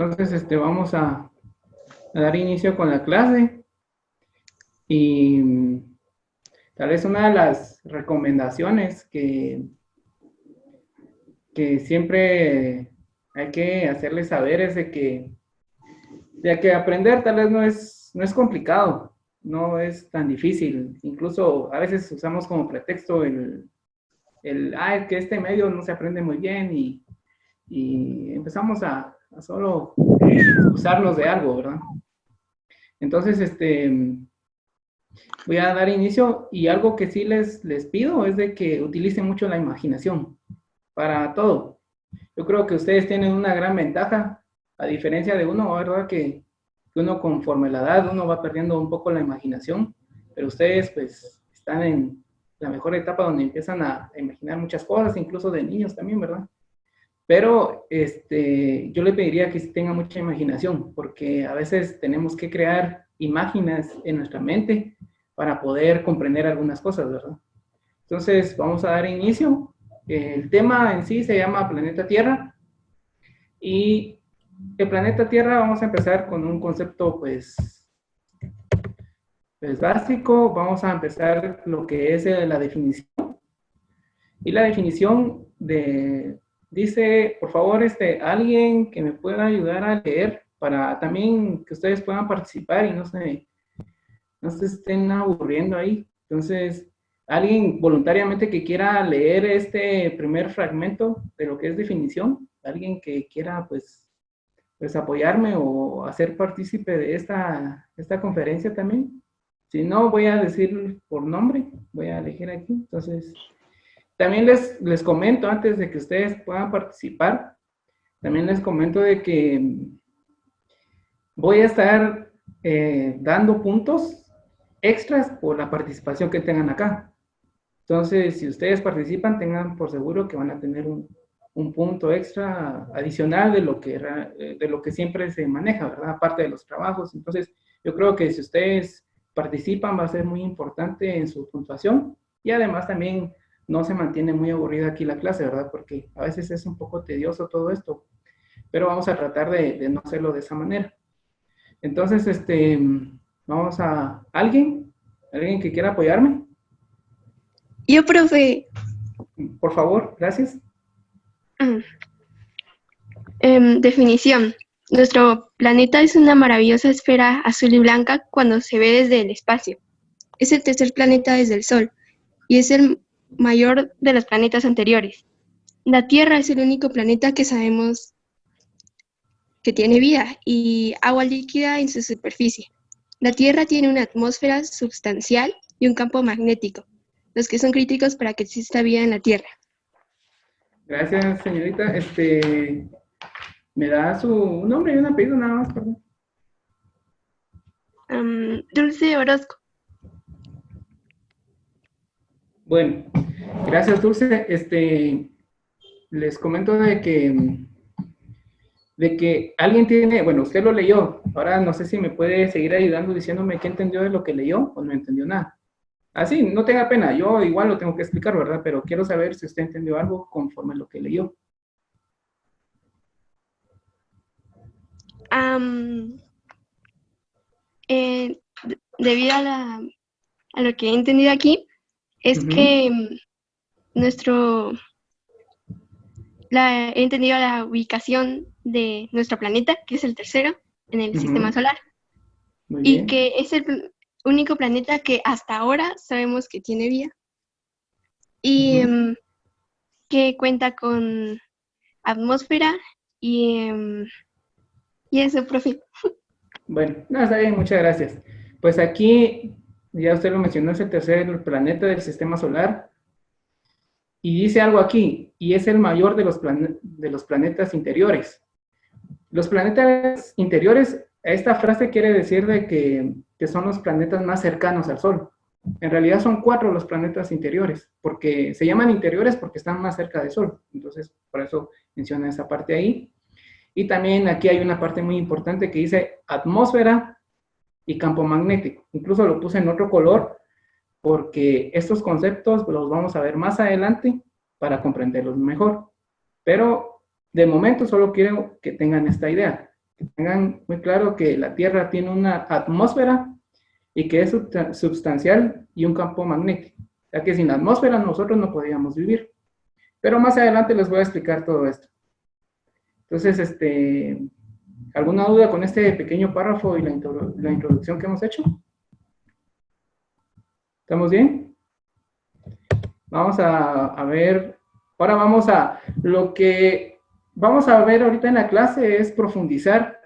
Entonces, vamos a dar inicio con la clase y tal vez una de las recomendaciones que siempre hay que hacerles saber es de que aprender tal vez no es complicado, no es tan difícil. Incluso a veces usamos como pretexto es que este medio no se aprende muy bien y empezamos a solo usarnos de algo, ¿verdad? Entonces, voy a dar inicio y algo que sí les pido es de que utilicen mucho la imaginación para todo. Yo creo que ustedes tienen una gran ventaja, a diferencia de uno, ¿verdad? Que uno conforme la edad, uno va perdiendo un poco la imaginación, pero ustedes pues están en la mejor etapa donde empiezan a imaginar muchas cosas, incluso de niños también, ¿verdad? Pero yo le pediría que tenga mucha imaginación, porque a veces tenemos que crear imágenes en nuestra mente para poder comprender algunas cosas, ¿verdad? Entonces, vamos a dar inicio. El tema en sí se llama Planeta Tierra. Y el planeta Tierra vamos a empezar con un concepto, pues básico. Vamos a empezar lo que es la definición. Y la definición dice, por favor, alguien que me pueda ayudar a leer para también que ustedes puedan participar y no se estén aburriendo ahí. Entonces, alguien voluntariamente que quiera leer este primer fragmento de lo que es definición, alguien que quiera, pues apoyarme o hacer partícipe de esta conferencia también. Si no, voy a decir por nombre, voy a elegir aquí. Entonces, también les comento, antes de que ustedes puedan participar, también les comento de que voy a estar dando puntos extras por la participación que tengan acá. Entonces, si ustedes participan, tengan por seguro que van a tener un punto extra adicional de lo que siempre se maneja, ¿verdad? Aparte de los trabajos. Entonces, yo creo que si ustedes participan va a ser muy importante en su puntuación y además también no se mantiene muy aburrida aquí la clase, ¿verdad? Porque a veces es un poco tedioso todo esto, pero vamos a tratar de no hacerlo de esa manera. Entonces, vamos a alguien que quiera apoyarme. Yo, profe. Por favor, gracias. Definición. Nuestro planeta es una maravillosa esfera azul y blanca cuando se ve desde el espacio. Es el tercer planeta desde el Sol y es el mayor de los planetas anteriores. La Tierra es el único planeta que sabemos que tiene vida y agua líquida en su superficie. La Tierra tiene una atmósfera substancial y un campo magnético, los que son críticos para que exista vida en la Tierra. Gracias, señorita. ¿Me da su nombre y un apellido nada más, perdón? Dulce Orozco. Bueno, gracias, Dulce. Les comento de que alguien tiene, bueno, usted lo leyó. Ahora no sé si me puede seguir ayudando diciéndome qué entendió de lo que leyó o no entendió nada. Así, no tenga pena, yo igual lo tengo que explicar, ¿verdad? Pero quiero saber si usted entendió algo conforme a lo que leyó. Debido a lo que he entendido aquí, es que he entendido la ubicación de nuestro planeta, que es el tercero en el sistema solar, Muy y bien. que es el único planeta que hasta ahora sabemos que tiene vida y que cuenta con atmósfera y eso, profe. Bueno, no, está bien, muchas gracias. Pues aquí, ya usted lo mencionó, es el tercer planeta del sistema solar. Y dice algo aquí, y es el mayor de los planetas interiores. Los planetas interiores, esta frase quiere decir de que son los planetas más cercanos al Sol. En realidad son 4 los planetas interiores, porque se llaman interiores porque están más cerca del Sol. Entonces, por eso menciona esa parte ahí. Y también aquí hay una parte muy importante que dice atmósfera y campo magnético. Incluso lo puse en otro color porque estos conceptos los vamos a ver más adelante para comprenderlos mejor. Pero de momento solo quiero que tengan esta idea, que tengan muy claro que la Tierra tiene una atmósfera y que es substancial y un campo magnético, ya que sin la atmósfera nosotros no podríamos vivir. Pero más adelante les voy a explicar todo esto. Entonces, ¿alguna duda con este pequeño párrafo y la introducción que hemos hecho? ¿Estamos bien? Vamos a ver, ahora lo que vamos a ver ahorita en la clase es profundizar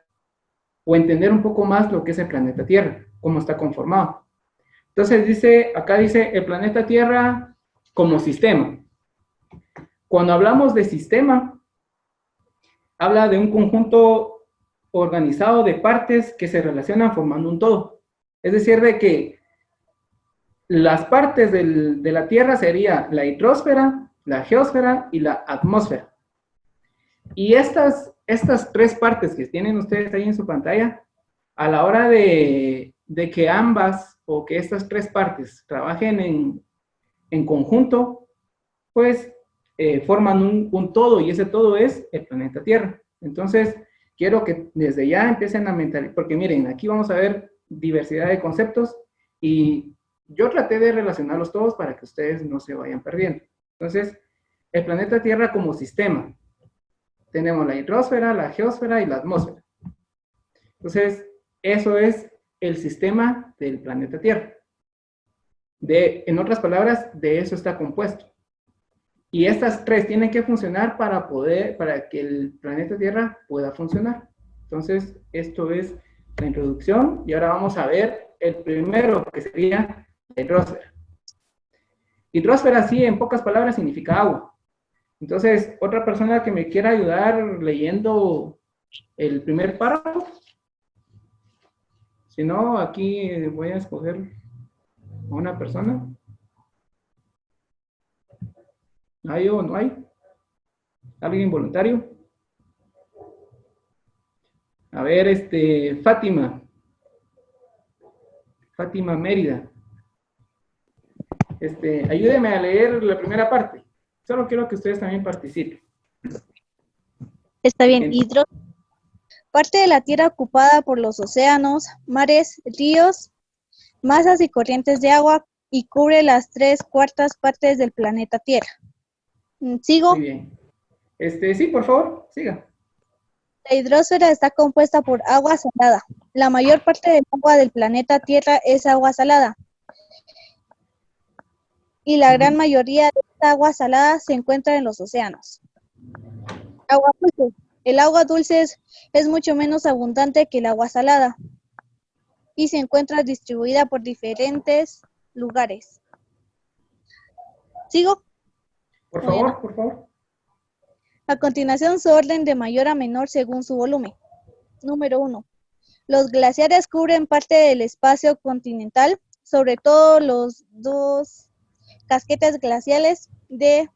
o entender un poco más lo que es el planeta Tierra, cómo está conformado. Entonces acá dice el planeta Tierra como sistema. Cuando hablamos de sistema, habla de un conjunto organizado de partes que se relacionan formando un todo. Es decir, de que las partes de la Tierra sería la hidrosfera, la geósfera y la atmósfera. Y estas tres partes que tienen ustedes ahí en su pantalla, a la hora de que ambas o que estas tres partes trabajen en conjunto, pues forman un todo, y ese todo es el planeta Tierra. Entonces, quiero que desde ya empiecen a mentalizar, porque miren, aquí vamos a ver diversidad de conceptos y yo traté de relacionarlos todos para que ustedes no se vayan perdiendo. Entonces, el planeta Tierra como sistema. Tenemos la hidrosfera, la geósfera y la atmósfera. Entonces, eso es el sistema del planeta Tierra. En otras palabras, de eso está compuesto. Y estas tres tienen que funcionar para que el planeta Tierra pueda funcionar. Entonces, esto es la introducción y ahora vamos a ver el primero, que sería la hidrosfera. Hidrosfera, sí, en pocas palabras, significa agua. Entonces, otra persona que me quiera ayudar leyendo el primer párrafo. Si no, aquí voy a escoger a una persona. ¿Hay o no hay? ¿Alguien voluntario? A ver, Fátima. Fátima Mérida. Ayúdeme a leer la primera parte. Solo quiero que ustedes también participen. Está bien. Parte de la Tierra ocupada por los océanos, mares, ríos, masas y corrientes de agua y cubre las 3/4 partes del planeta Tierra. ¿Sigo? Muy bien. Sí, por favor, siga. La hidrosfera está compuesta por agua salada. La mayor parte del agua del planeta Tierra es agua salada. Y la gran mayoría de esta agua salada se encuentra en los océanos. Agua dulce. El agua dulce es mucho menos abundante que el agua salada y se encuentra distribuida por diferentes lugares. ¿Sigo? Por favor, por favor. A continuación, su orden de mayor a menor según su volumen. Número 1. Los glaciares cubren parte del espacio continental, sobre todo los dos casquetes glaciales de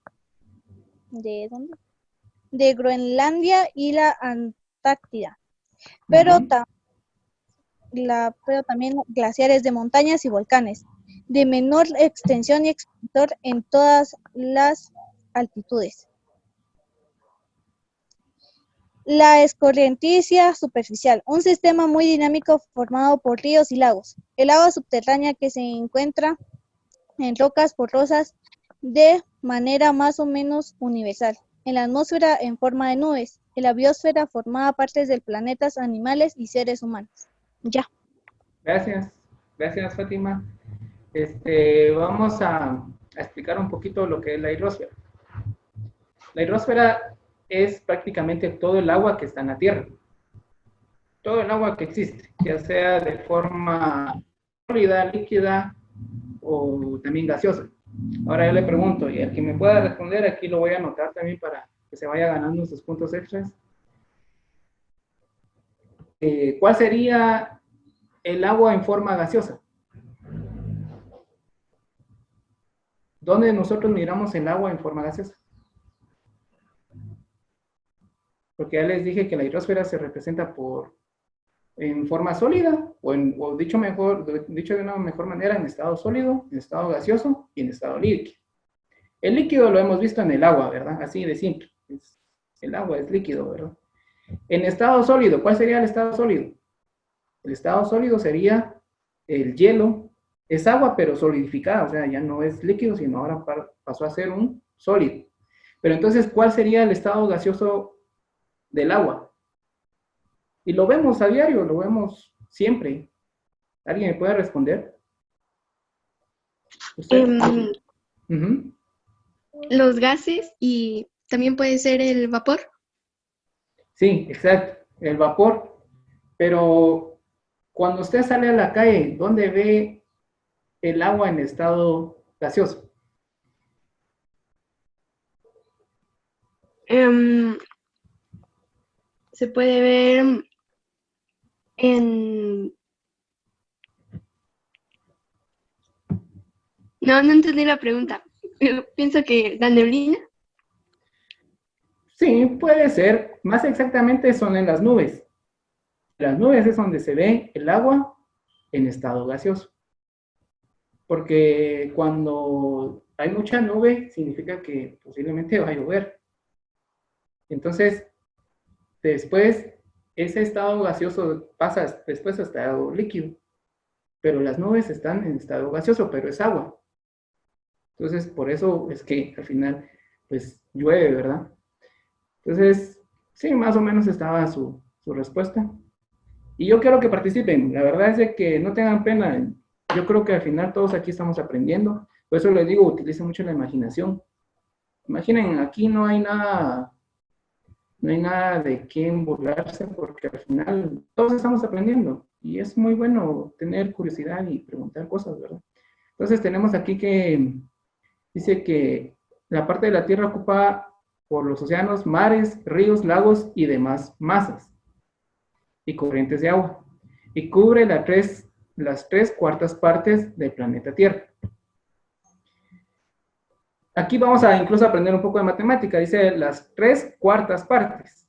Groenlandia y la Antártida, pero también glaciares de montañas y volcanes, de menor extensión y espesor en todas las altitudes. La escorrentía superficial, un sistema muy dinámico formado por ríos y lagos. El agua subterránea que se encuentra en rocas porosas de manera más o menos universal. En la atmósfera en forma de nubes. En la biosfera formada partes de planetas, animales y seres humanos. Ya. Gracias. Gracias, Fátima. Vamos a explicar un poquito lo que es la hidrosfera. La hidrosfera es prácticamente todo el agua que está en la Tierra. Todo el agua que existe, ya sea de forma sólida, líquida o también gaseosa. Ahora yo le pregunto, y el que me pueda responder, aquí lo voy a anotar también para que se vaya ganando sus puntos extras. ¿Cuál sería el agua en forma gaseosa? ¿Dónde nosotros miramos el agua en forma gaseosa? Porque ya les dije que la hidrosfera se representa en forma sólida, o dicho de una mejor manera, en estado sólido, en estado gaseoso y en estado líquido. El líquido lo hemos visto en el agua, ¿verdad? Así de simple. El agua es líquido, ¿verdad? En estado sólido, ¿cuál sería el estado sólido? El estado sólido sería el hielo, es agua pero solidificada, o sea, ya no es líquido, sino ahora pasó a ser un sólido. Pero entonces, ¿cuál sería el estado gaseoso del agua? Y lo vemos a diario, lo vemos siempre. ¿Alguien me puede responder? ¿Usted? Uh-huh. Los gases y también puede ser el vapor. Sí, exacto, el vapor. Pero cuando usted sale a la calle, ¿dónde ve el agua en estado gaseoso? Se puede ver en... No, no entendí la pregunta. Yo pienso que la neblina. Sí, puede ser. Más exactamente son en las nubes. Las nubes es donde se ve el agua en estado gaseoso. Porque cuando hay mucha nube, significa que posiblemente va a llover. Entonces, después, ese estado gaseoso pasa después a estado líquido. Pero las nubes están en estado gaseoso, pero es agua. Entonces, por eso es que al final, pues, llueve, ¿verdad? Entonces, sí, más o menos estaba su respuesta. Y yo quiero que participen. La verdad es de que no tengan pena. Yo creo que al final todos aquí estamos aprendiendo. Por eso les digo, utilicen mucho la imaginación. Imaginen, aquí no hay nada de qué burlarse porque al final todos estamos aprendiendo. Y es muy bueno tener curiosidad y preguntar cosas, ¿verdad? Entonces tenemos aquí que dice que la parte de la Tierra ocupada por los océanos, mares, ríos, lagos y demás masas y corrientes de agua, y cubre las tres cuartas partes del planeta Tierra. Aquí vamos a incluso aprender un poco de matemática, dice las tres cuartas partes.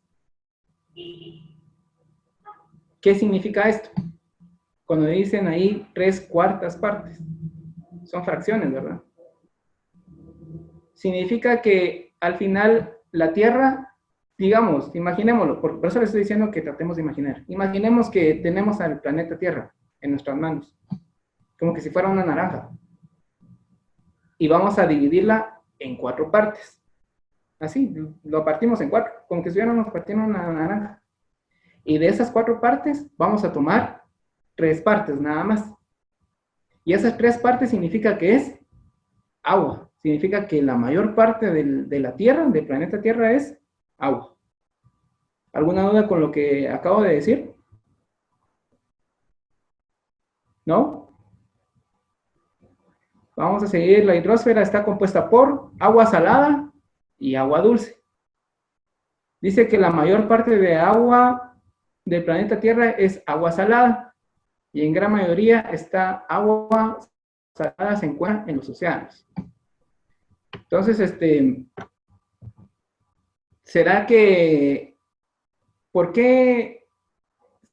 ¿Qué significa esto? Cuando dicen ahí tres cuartas partes, son fracciones, ¿verdad? Significa que al final la Tierra, digamos, imaginémoslo, por eso les estoy diciendo que tratemos de imaginar. Imaginemos que tenemos al planeta Tierra en nuestras manos, como que si fuera una naranja. Y vamos a dividirla en cuatro partes. Así, lo partimos en cuatro, como que estuviéramos partiendo una naranja. Y de esas cuatro partes vamos a tomar tres partes nada más. Y esas tres partes significa que es agua. Significa que la mayor parte de la Tierra, del planeta Tierra, es agua. ¿Alguna duda con lo que acabo de decir? ¿No? Vamos a seguir. La hidrosfera está compuesta por agua salada y agua dulce. Dice que la mayor parte de agua del planeta Tierra es agua salada y en gran mayoría esta agua salada se encuentra en los océanos. Entonces, ¿será que por qué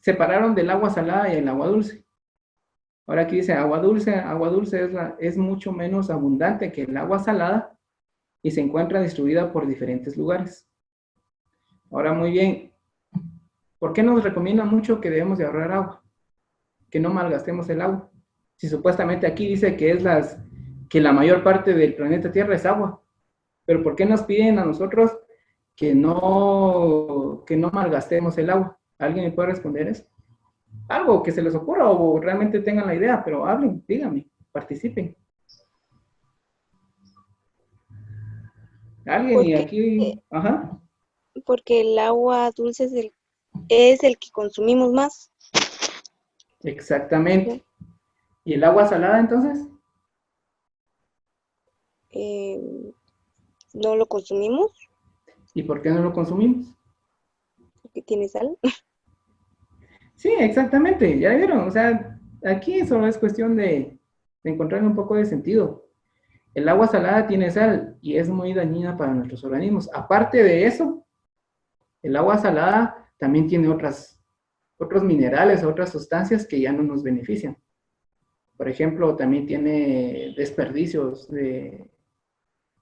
separaron del agua salada y el agua dulce? Ahora aquí dice agua dulce es mucho menos abundante que el agua salada y se encuentra distribuida por diferentes lugares. Ahora muy bien, ¿por qué nos recomienda mucho que debemos de ahorrar agua? Que no malgastemos el agua. Si supuestamente aquí dice que la mayor parte del planeta Tierra es agua, pero ¿por qué nos piden a nosotros que no malgastemos el agua? ¿Alguien me puede responder eso? Algo que se les ocurra o realmente tengan la idea, pero hablen, díganme, participen. Alguien y Porque, aquí, ajá, porque el agua dulce es el que consumimos más. exactamente. ¿Y el agua salada entonces? Eh, no lo consumimos ¿Y por qué no lo consumimos? porque tiene sal. Sí, exactamente, ya vieron, o sea, aquí solo es cuestión de encontrar un poco de sentido. El agua salada tiene sal y es muy dañina para nuestros organismos. Aparte de eso, el agua salada también tiene otros minerales, otras sustancias que ya no nos benefician. Por ejemplo, también tiene desperdicios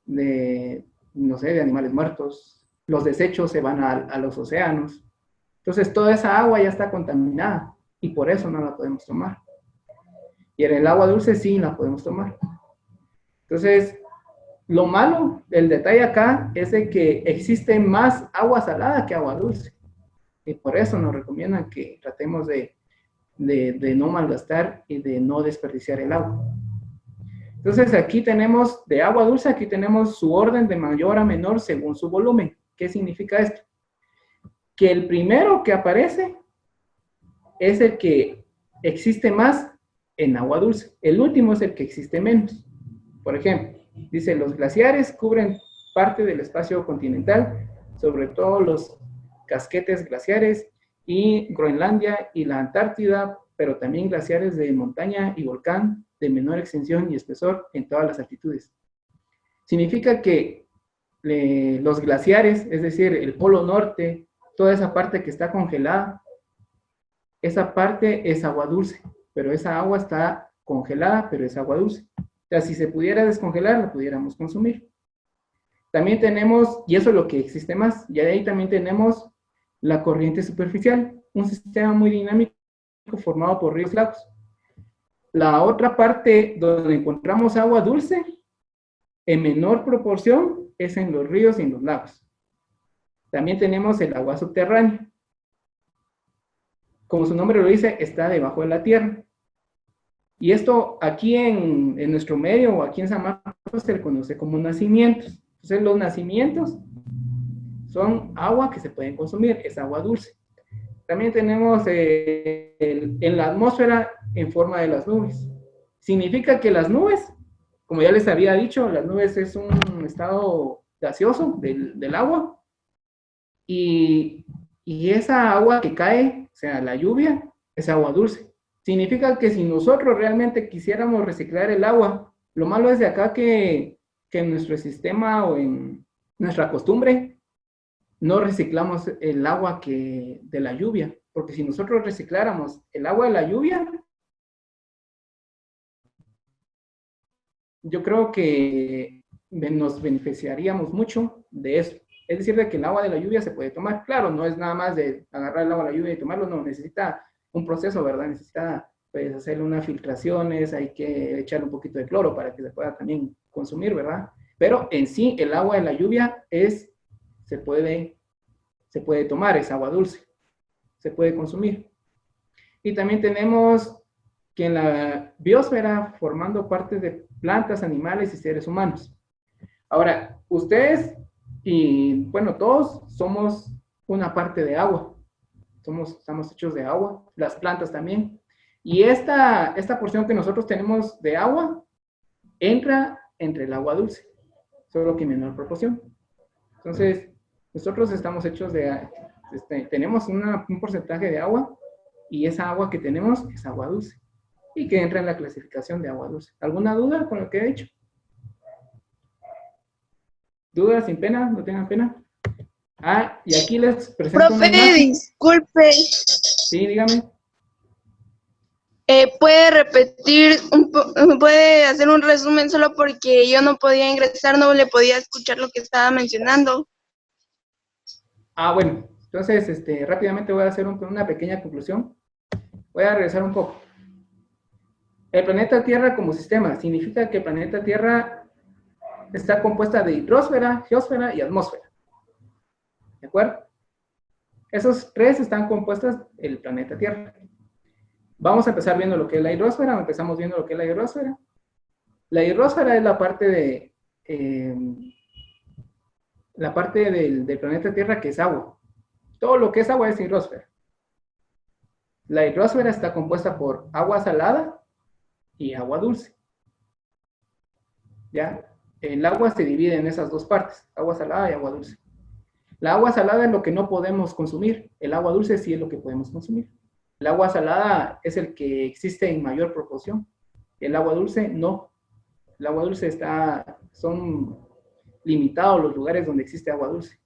no sé, de animales muertos. Los desechos se van a los océanos. Entonces, toda esa agua ya está contaminada y por eso no la podemos tomar. Y en el agua dulce sí la podemos tomar. Entonces, lo malo, el detalle acá es de que existe más agua salada que agua dulce. Y por eso nos recomiendan que tratemos de no malgastar y de no desperdiciar el agua. Entonces, aquí tenemos de agua dulce, aquí tenemos su orden de mayor a menor según su volumen. ¿Qué significa esto? Que el primero que aparece es el que existe más en agua dulce. El último es el que existe menos. Por ejemplo, dice, los glaciares cubren parte del espacio continental, sobre todo los casquetes glaciares y Groenlandia y la Antártida, pero también glaciares de montaña y volcán de menor extensión y espesor en todas las altitudes. Significa que los glaciares, es decir, el polo norte, toda esa parte que está congelada, esa parte es agua dulce, pero esa agua está congelada, pero es agua dulce. O sea, si se pudiera descongelar, la pudiéramos consumir. También tenemos, y eso es lo que existe más, y de ahí también tenemos la corriente superficial, un sistema muy dinámico formado por ríos y lagos. La otra parte donde encontramos agua dulce, en menor proporción, es en los ríos y en los lagos. También tenemos el agua subterránea. Como su nombre lo dice, está debajo de la tierra. Y esto aquí en nuestro medio o aquí en San Marcos se le conoce como nacimientos. Entonces los nacimientos son agua que se pueden consumir, es agua dulce. También tenemos en la atmósfera en forma de las nubes. Significa que las nubes, como ya les había dicho, las nubes es un estado gaseoso del agua. Y esa agua que cae, o sea, la lluvia, es agua dulce. Significa que si nosotros realmente quisiéramos reciclar el agua, lo malo es de acá que en nuestro sistema o en nuestra costumbre, no reciclamos el agua de la lluvia, porque si nosotros recicláramos el agua de la lluvia, yo creo que nos beneficiaríamos mucho de eso. Es decir, de que el agua de la lluvia se puede tomar. Claro, no es nada más de agarrar el agua de la lluvia y tomarlo, no, necesita un proceso, ¿verdad? Necesita pues, hacerle unas filtraciones, hay que echarle un poquito de cloro para que se pueda también consumir, ¿verdad? Pero en sí, el agua de la lluvia se puede tomar, es agua dulce, se puede consumir. Y también tenemos que en la biosfera, formando parte de plantas, animales y seres humanos. Ahora, ustedes y, bueno, todos somos una parte de agua. Estamos hechos de agua, las plantas también. Y esta porción que nosotros tenemos de agua entra entre el agua dulce, solo que en menor proporción. Entonces, nosotros estamos hechos tenemos un porcentaje de agua y esa agua que tenemos es agua dulce y que entra en la clasificación de agua dulce. ¿Alguna duda con lo que he dicho? ¿Dudas sin pena? ¿No tengan pena? Ah, y aquí les presento Profe, disculpe. Sí, dígame. ¿Puede repetir, puede hacer un resumen solo porque yo no podía ingresar, no le podía escuchar lo que estaba mencionando? Ah, bueno, entonces rápidamente voy a hacer una pequeña conclusión. Voy a regresar un poco. El planeta Tierra como sistema significa que el planeta Tierra está compuesta de hidrosfera, geósfera y atmósfera. ¿De acuerdo? Esos tres están compuestos el planeta Tierra. Vamos a empezar viendo lo que es la hidrosfera. Empezamos viendo lo que es la hidrosfera. La hidrosfera es la parte del planeta Tierra que es agua. Todo lo que es agua es hidrosfera. La hidrosfera está compuesta por agua salada y agua dulce. ¿Ya? El agua se divide en esas dos partes, agua salada y agua dulce. La agua salada es lo que no podemos consumir. El agua dulce sí es lo que podemos consumir. El agua salada es el que existe en mayor proporción. El agua dulce no. El agua dulce son limitados los lugares donde existe agua dulce.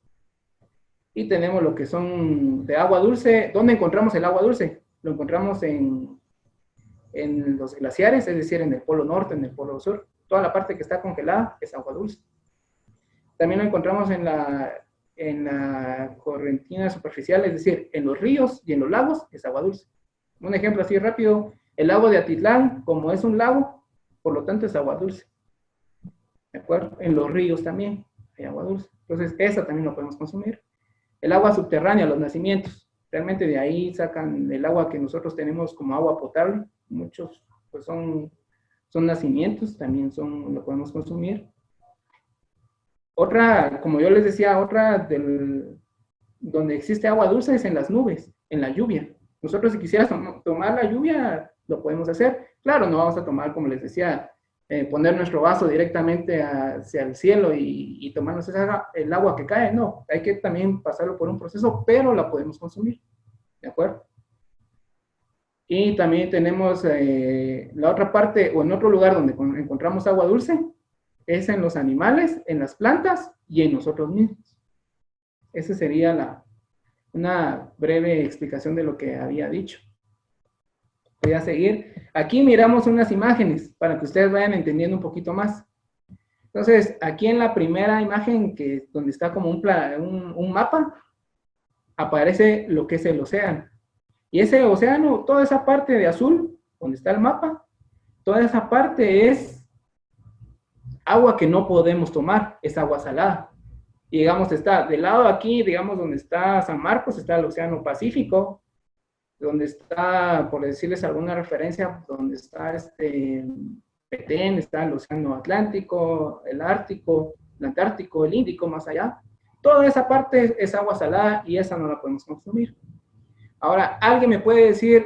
Y tenemos lo que son de agua dulce. ¿Dónde encontramos el agua dulce? Lo encontramos en los glaciares, es decir, en el polo norte, en el polo sur. Toda la parte que está congelada es agua dulce. También lo encontramos en en la correntina superficial, es decir, en los ríos y en los lagos, es agua dulce. Un ejemplo así rápido, el lago de Atitlán, como es un lago, por lo tanto es agua dulce. ¿De acuerdo? En los ríos también hay agua dulce. Entonces, esa también lo podemos consumir. El agua subterránea, los nacimientos. Realmente de ahí sacan el agua que nosotros tenemos como agua potable. Muchos pues son nacimientos, también lo podemos consumir. Otra, como yo les decía, otra donde existe agua dulce es en las nubes, en la lluvia. Nosotros si quisiéramos tomar la lluvia, lo podemos hacer. Claro, no vamos a tomar, como les decía, poner nuestro vaso directamente hacia el cielo y tomarnos el agua que cae. No, hay que también pasarlo por un proceso, pero la podemos consumir. ¿De acuerdo? Y también tenemos la otra parte, o en otro lugar donde encontramos agua dulce, es en los animales, en las plantas y en nosotros mismos. Esa sería una breve explicación de lo que había dicho. Voy a seguir. Aquí miramos unas imágenes para que ustedes vayan entendiendo un poquito más. Entonces, aquí en la primera imagen, donde está como un mapa, aparece lo que es el océano. Y ese océano, toda esa parte de azul, donde está el mapa, toda esa parte es agua que no podemos tomar, es agua salada. Y digamos, está del lado aquí, digamos, donde está San Marcos, está el Océano Pacífico, donde está, por decirles alguna referencia, donde está Petén, está el Océano Atlántico, el Ártico, el Antártico, el Índico, más allá. Toda esa parte es agua salada y esa no la podemos consumir. Ahora, ¿alguien me puede decir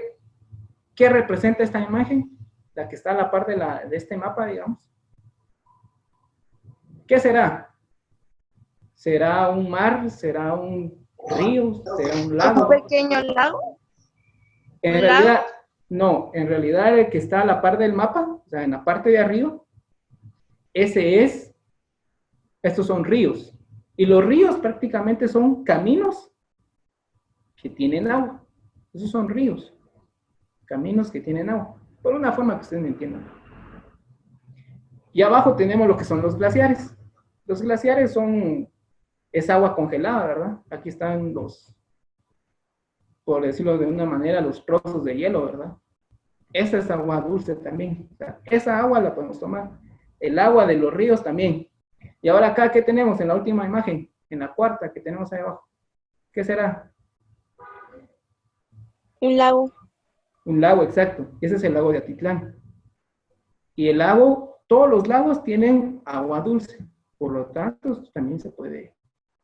qué representa esta imagen? La que está a la par de este mapa, digamos. ¿Qué será? ¿Será un mar? ¿Será un río? ¿Será un lago? ¿Un pequeño lago? En realidad, no. En realidad el que está a la par del mapa, o sea, en la parte de arriba, estos son ríos. Y los ríos prácticamente son caminos que tienen agua. Esos son ríos. Caminos que tienen agua. Por una forma que ustedes me entiendan. Y abajo tenemos lo que son los glaciares. Los glaciares es agua congelada, ¿verdad? Aquí están por decirlo de una manera, los trozos de hielo, ¿verdad? Esa es agua dulce también. O sea, esa agua la podemos tomar. El agua de los ríos también. Y ahora acá, ¿qué tenemos en la última imagen? En la cuarta que tenemos ahí abajo. ¿Qué será? Un lago. Un lago, exacto. Ese es el lago de Atitlán. Y el lago, todos los lagos tienen agua dulce. Por lo tanto, también se puede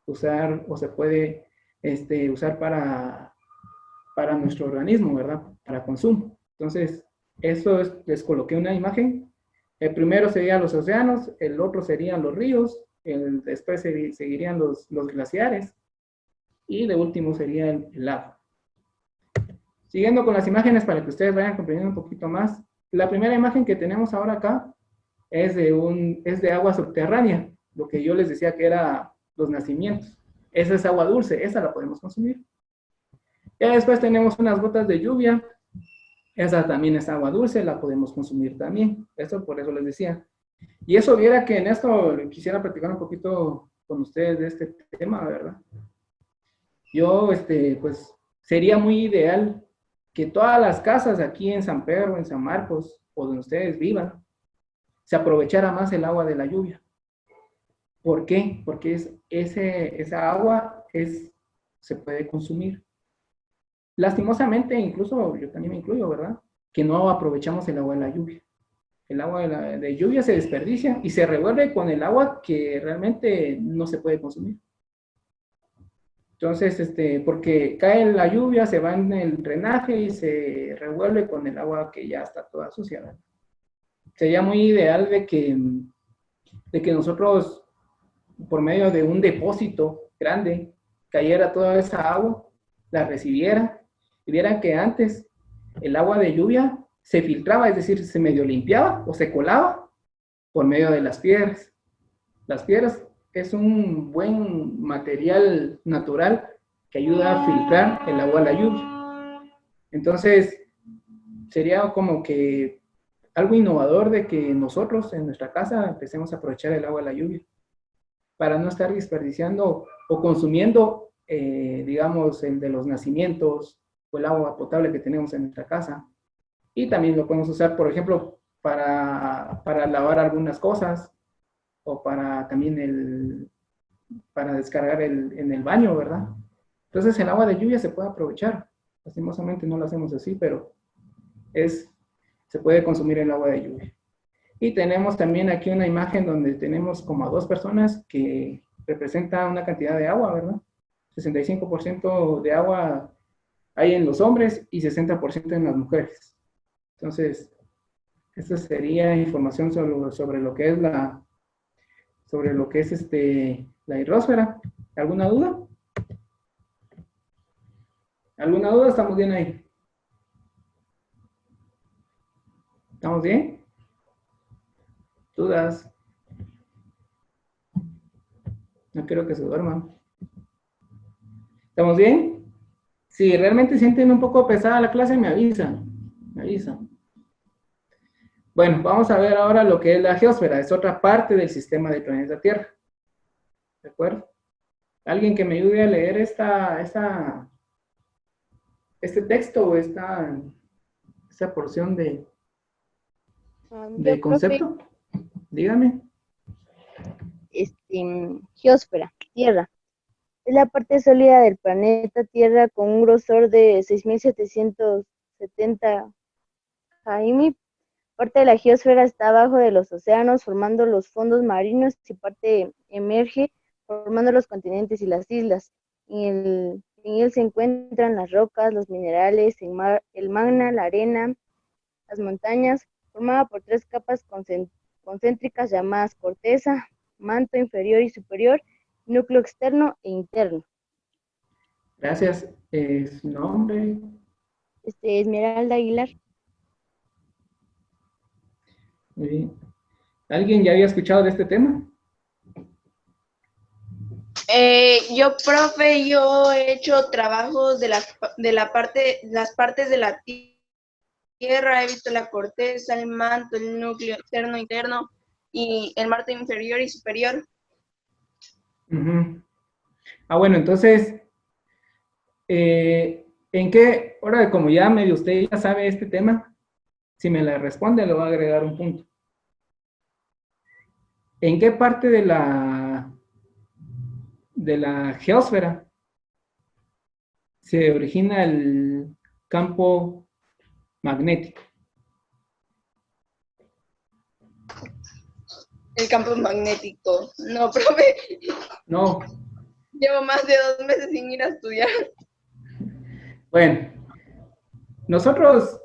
usar o se puede usar para nuestro organismo, ¿verdad? Para consumo. Entonces, les coloqué una imagen. El primero serían los océanos, el otro serían los ríos, después seguirían los glaciares y de último sería el lago. Siguiendo con las imágenes para que ustedes vayan comprendiendo un poquito más. La primera imagen que tenemos ahora acá es de agua subterránea, lo que yo les decía que era los nacimientos. Esa es agua dulce, esa la podemos consumir. Ya después tenemos unas gotas de lluvia, esa también es agua dulce, la podemos consumir también. Eso por eso les decía. Y eso viera que en esto quisiera platicar un poquito con ustedes de este tema, ¿verdad? Yo, pues, sería muy ideal que todas las casas aquí en San Pedro, en San Marcos, o donde ustedes vivan, se aprovechara más el agua de la lluvia. ¿Por qué? Porque esa agua se puede consumir. Lastimosamente, incluso yo también me incluyo, ¿verdad? Que no aprovechamos el agua de la lluvia. El agua de lluvia se desperdicia y se revuelve con el agua que realmente no se puede consumir. Entonces, porque cae la lluvia, se va en el drenaje y se revuelve con el agua que ya está toda sucia, ¿verdad? Sería muy ideal de que nosotros, por medio de un depósito grande, cayera toda esa agua, la recibiera, y vieran que antes el agua de lluvia se filtraba, es decir, se medio limpiaba o se colaba por medio de las piedras. Las piedras es un buen material natural que ayuda a filtrar el agua de la lluvia. Entonces, sería como que algo innovador de que nosotros en nuestra casa empecemos a aprovechar el agua de la lluvia para no estar desperdiciando o consumiendo, digamos, el de los nacimientos o el agua potable que tenemos en nuestra casa. Y también lo podemos usar, por ejemplo, para lavar algunas cosas o para también para descargar en el baño, ¿verdad? Entonces el agua de lluvia se puede aprovechar. Lastimosamente no lo hacemos así, pero se puede consumir el agua de lluvia. Y tenemos también aquí una imagen donde tenemos como a dos personas que representa una cantidad de agua, ¿verdad? 65% de agua hay en los hombres y 60% en las mujeres. Entonces, esta sería información sobre lo que es la hidrosfera. ¿Alguna duda? ¿Alguna duda? ¿Estamos bien ahí? ¿Estamos bien? ¿Dudas? No quiero que se duerman. ¿Estamos bien? Si realmente sienten un poco pesada la clase, me avisan. Me avisan. Bueno, vamos a ver ahora lo que es la geósfera. Es otra parte del sistema del planeta Tierra. ¿De acuerdo? ¿Alguien que me ayude a leer este texto o esta porción de Yo, profe, concepto? Dígame. Geósfera, Tierra. Es la parte sólida del planeta Tierra con un grosor de 6.770 km. Parte de la geósfera está abajo de los océanos, formando los fondos marinos, y parte emerge, formando los continentes y las islas. En él se encuentran las rocas, los minerales, el magma, la arena, las montañas, formada por 3 capas concéntricas llamadas corteza, manto inferior y superior, núcleo externo e interno. Gracias. ¿Su nombre? Esmeralda Aguilar. Muy bien. ¿Alguien ya había escuchado de este tema? Yo, profe, yo he hecho trabajos de las partes de la Tierra, he visto la corteza, el manto, el núcleo externo, interno y el manto inferior y superior. Uh-huh. Bueno, entonces, ¿en qué hora, como ya medio usted ya sabe este tema, si me la responde, le voy a agregar un punto? ¿En qué parte de la geósfera se origina el campo magnético? El campo magnético. No, profe. No. Llevo más de 2 meses sin ir a estudiar. Bueno, nosotros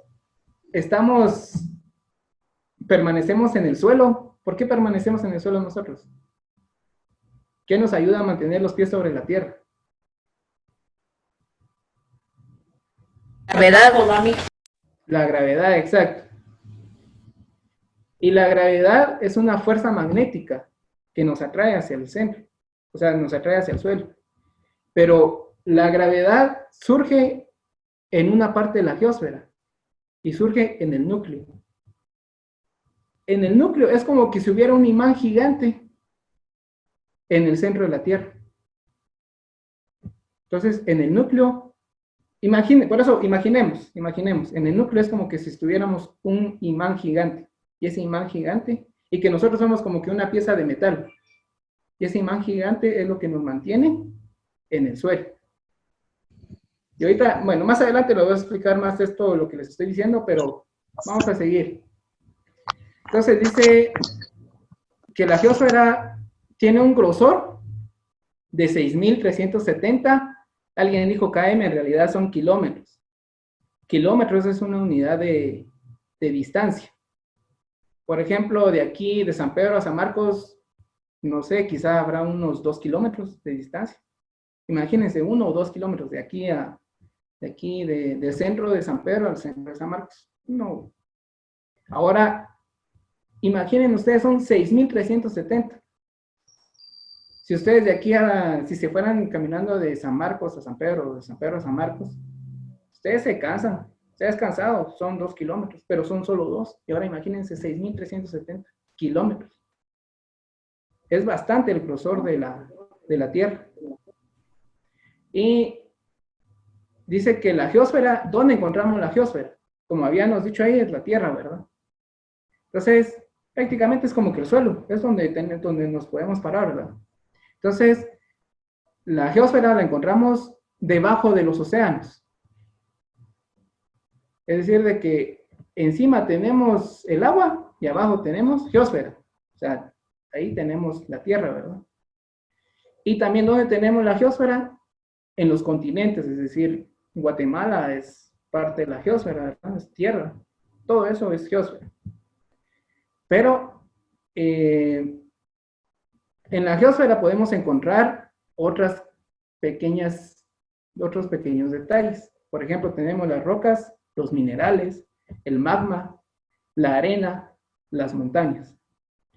permanecemos en el suelo. ¿Por qué permanecemos en el suelo nosotros? ¿Qué nos ayuda a mantener los pies sobre la tierra? Gravedad, mami. La gravedad, exacto. Y la gravedad es una fuerza magnética que nos atrae hacia el centro, o sea, nos atrae hacia el suelo. Pero la gravedad surge en una parte de la geósfera y surge en el núcleo. En el núcleo es como que si hubiera un imán gigante en el centro de la Tierra. Entonces, en el núcleo, por eso imaginemos, en el núcleo es como que si estuviéramos un imán gigante, y ese imán gigante, y que nosotros somos como que una pieza de metal, y ese imán gigante es lo que nos mantiene en el suelo. Y ahorita, bueno, más adelante lo voy a explicar más esto, lo que les estoy diciendo, pero vamos a seguir. Entonces dice que la geósfera tiene un grosor de 6.370. Alguien dijo km, en realidad son kilómetros. Kilómetros es una unidad de distancia. Por ejemplo, de aquí, de San Pedro a San Marcos, no sé, quizá habrá unos 2 kilómetros de distancia. Imagínense, 1 o 2 kilómetros de aquí del centro de San Pedro al centro de San Marcos. No. Ahora, imaginen ustedes, son 6.370. Si ustedes de aquí si se fueran caminando de San Marcos a San Pedro, de San Pedro a San Marcos, ustedes se cansan, ustedes cansados, son 2 kilómetros, pero son solo 2. Y ahora imagínense 6.370 kilómetros. Es bastante el grosor de la Tierra. Y dice que la geósfera, ¿dónde encontramos la geósfera? Como habíamos dicho ahí, es la Tierra, ¿verdad? Entonces, prácticamente es como que el suelo, es donde nos podemos parar, ¿verdad? Entonces, la geósfera la encontramos debajo de los océanos. Es decir, de que encima tenemos el agua y abajo tenemos geósfera. O sea, ahí tenemos la Tierra, ¿verdad? Y también donde tenemos la geósfera, en los continentes, es decir, Guatemala es parte de la geósfera, ¿verdad? Es tierra. Todo eso es geósfera. Pero en la geósfera podemos encontrar otros pequeños detalles. Por ejemplo, tenemos las rocas, los minerales, el magma, la arena, las montañas.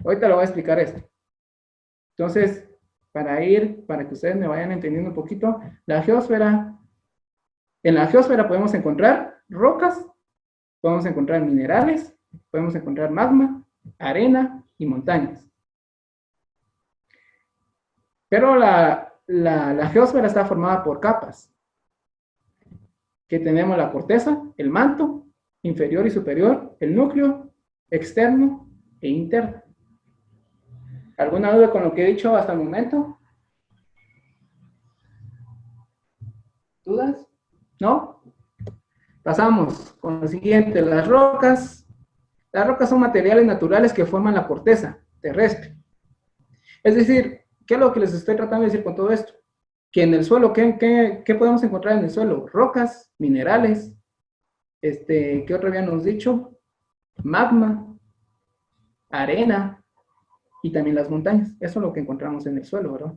Ahorita lo voy a explicar esto. Entonces, para que ustedes me vayan entendiendo un poquito, en la geósfera podemos encontrar rocas, podemos encontrar minerales, podemos encontrar magma, arena y montañas. Pero la geósfera está formada por capas, que tenemos la corteza, el manto, inferior y superior, el núcleo, externo e interno. ¿Alguna duda con lo que he dicho hasta el momento? ¿Dudas? ¿No? Pasamos con lo siguiente, las rocas. Las rocas son materiales naturales que forman la corteza terrestre. Es decir, ¿qué es lo que les estoy tratando de decir con todo esto? Que en el suelo, ¿qué podemos encontrar en el suelo? Rocas, minerales, ¿qué otro habíamos dicho? Magma, arena y también las montañas. Eso es lo que encontramos en el suelo, ¿verdad?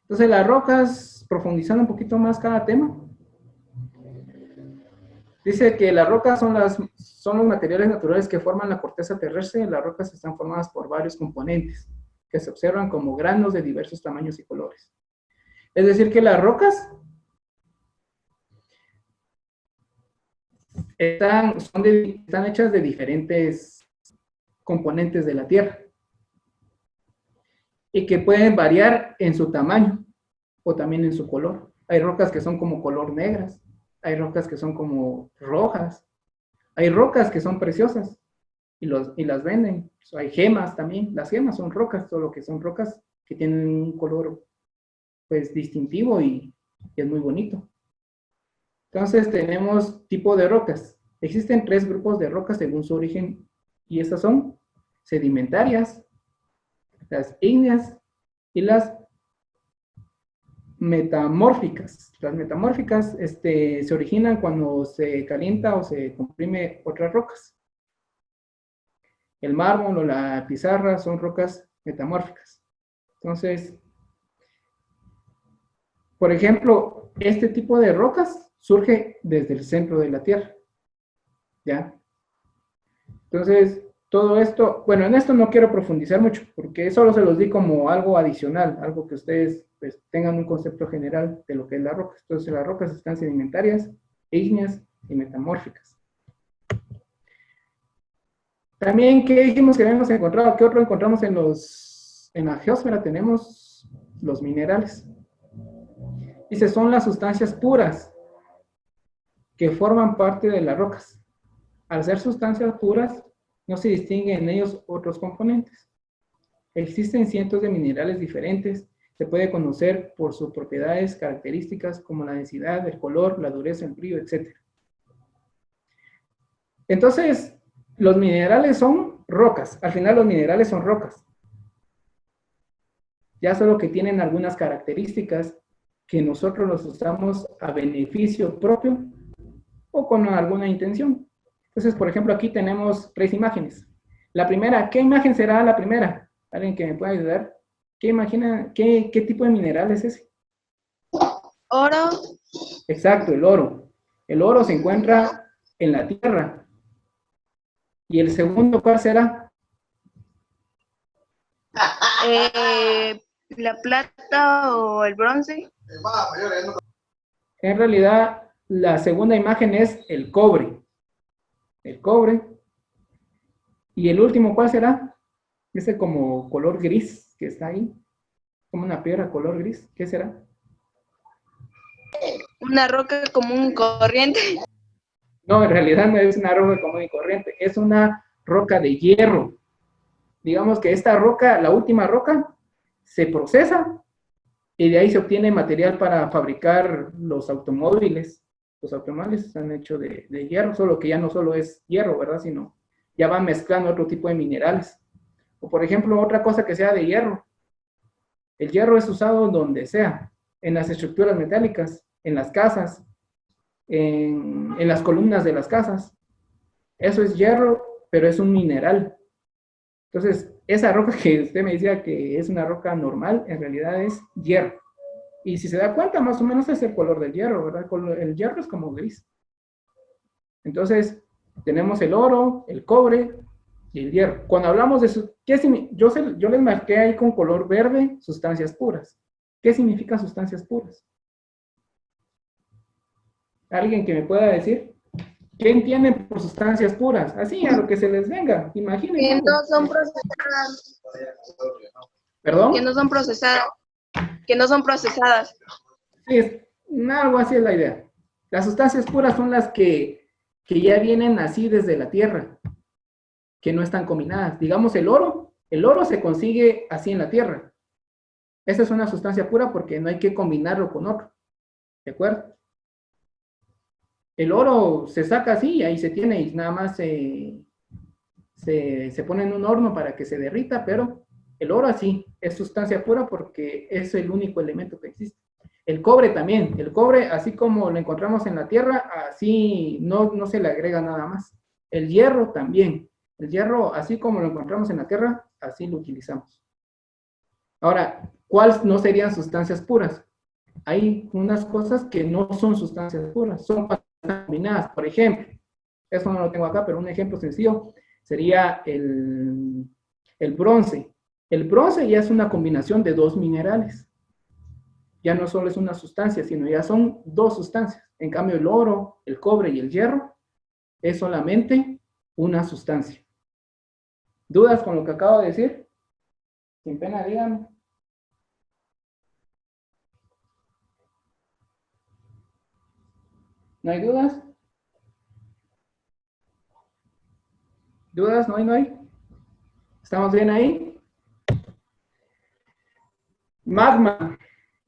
Entonces las rocas, profundizando un poquito más cada tema, dice que las rocas son los materiales naturales que forman la corteza terrestre. Las rocas están formadas por varios componentes que se observan como granos de diversos tamaños y colores. Es decir, que las rocas están hechas de diferentes componentes de la Tierra y que pueden variar en su tamaño o también en su color. Hay rocas que son como color negras, hay rocas que son como rojas, hay rocas que son preciosas y las venden. Hay gemas también, las gemas son rocas, solo que son rocas que tienen un color pues distintivo y es muy bonito. Entonces tenemos tipo de rocas. Existen 3 grupos de rocas según su origen y estas son sedimentarias, las ígneas y las metamórficas. Las metamórficas se originan cuando se calienta o se comprime otras rocas. El mármol o la pizarra son rocas metamórficas. Entonces, por ejemplo, este tipo de rocas surge desde el centro de la Tierra. ¿Ya? Entonces, todo esto, bueno, en esto no quiero profundizar mucho, porque solo se los di como algo adicional, algo que ustedes pues, tengan un concepto general de lo que es la roca. Entonces, las rocas están sedimentarias, ígneas y metamórficas. También, ¿qué dijimos que habíamos encontrado? ¿Qué otro encontramos en la geósfera? Tenemos los minerales. Dice, son las sustancias puras que forman parte de las rocas. Al ser sustancias puras, no se distinguen en ellos otros componentes. Existen cientos de minerales diferentes. Se puede conocer por sus propiedades características como la densidad, el color, la dureza, el brillo, etc. Entonces, los minerales son rocas. Al final los minerales son rocas. Ya solo que tienen algunas características que nosotros los usamos a beneficio propio o con alguna intención. Entonces, por ejemplo, aquí tenemos 3 imágenes. La primera, ¿qué imagen será la primera? ¿Alguien que me pueda ayudar? ¿Qué tipo de mineral es ese? Oro. Exacto, el oro. El oro se encuentra en la tierra. ¿Y el segundo cuál será? La plata o el bronce. En realidad, la segunda imagen es el cobre. El cobre. ¿Y el último cuál será? Ese como color gris que está ahí, como una piedra color gris. ¿Qué será? Una roca común y corriente. No, en realidad no es una roca común y corriente, es una roca de hierro. Digamos que esta roca, la última roca, se procesa y de ahí se obtiene material para fabricar los automóviles. Los automóviles están hechos de hierro, solo que ya no solo es hierro, ¿verdad? Sino ya van mezclando otro tipo de minerales. O por ejemplo, otra cosa que sea de hierro. El hierro es usado donde sea, en las estructuras metálicas, en las casas, en las columnas de las casas. Eso es hierro, pero es un mineral. Entonces, esa roca que usted me decía que es una roca normal, en realidad es hierro. Y si se da cuenta, más o menos es el color del hierro, ¿verdad? El hierro es como gris. Entonces, tenemos el oro, el cobre y el hierro. Cuando hablamos de eso, yo les marqué ahí con color verde sustancias puras. ¿Qué significa sustancias puras? ¿Alguien que me pueda decir? ¿Qué entienden por sustancias puras? Así, a lo que se les venga, imagínense. Que no son procesadas. ¿Perdón? Que no son procesadas. Que no son procesadas. Sí, algo así es la idea. Las sustancias puras son las que ya vienen así desde la tierra, que no están combinadas. Digamos el oro se consigue así en la tierra. Esa es una sustancia pura porque no hay que combinarlo con otro. ¿De acuerdo? El oro se saca así y ahí se tiene y nada más se pone en un horno para que se derrita, pero el oro así es sustancia pura porque es el único elemento que existe. El cobre también, el cobre así como lo encontramos en la tierra, así no se le agrega nada más. El hierro también, el hierro así como lo encontramos en la tierra, así lo utilizamos. Ahora, ¿cuáles no serían sustancias puras? Hay unas cosas que no son sustancias puras, son combinadas. Por ejemplo, eso no lo tengo acá, pero un ejemplo sencillo sería el bronce. El bronce ya es una combinación de dos minerales. Ya no solo es una sustancia, sino ya son dos sustancias. En cambio, el oro, el cobre y el hierro es solamente una sustancia. ¿Dudas con lo que acabo de decir? Sin pena, díganme. ¿No hay dudas? ¿Dudas? ¿No hay? ¿Estamos bien ahí? Magma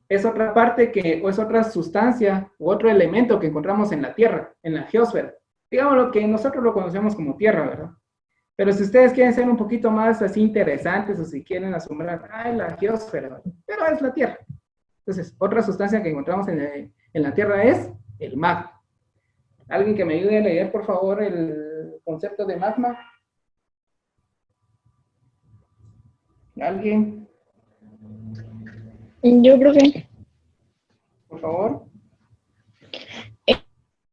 es otra parte o es otra sustancia u otro elemento que encontramos en la Tierra, en la geósfera. Digamos lo que nosotros lo conocemos como Tierra, ¿verdad? Pero si ustedes quieren ser un poquito más así interesantes o si quieren asombrar, la geósfera, ¿verdad? Pero es la Tierra. Entonces, otra sustancia que encontramos en la Tierra es el magma. ¿Alguien que me ayude a leer, por favor, el concepto de magma? ¿Alguien? Yo, profe, Por favor.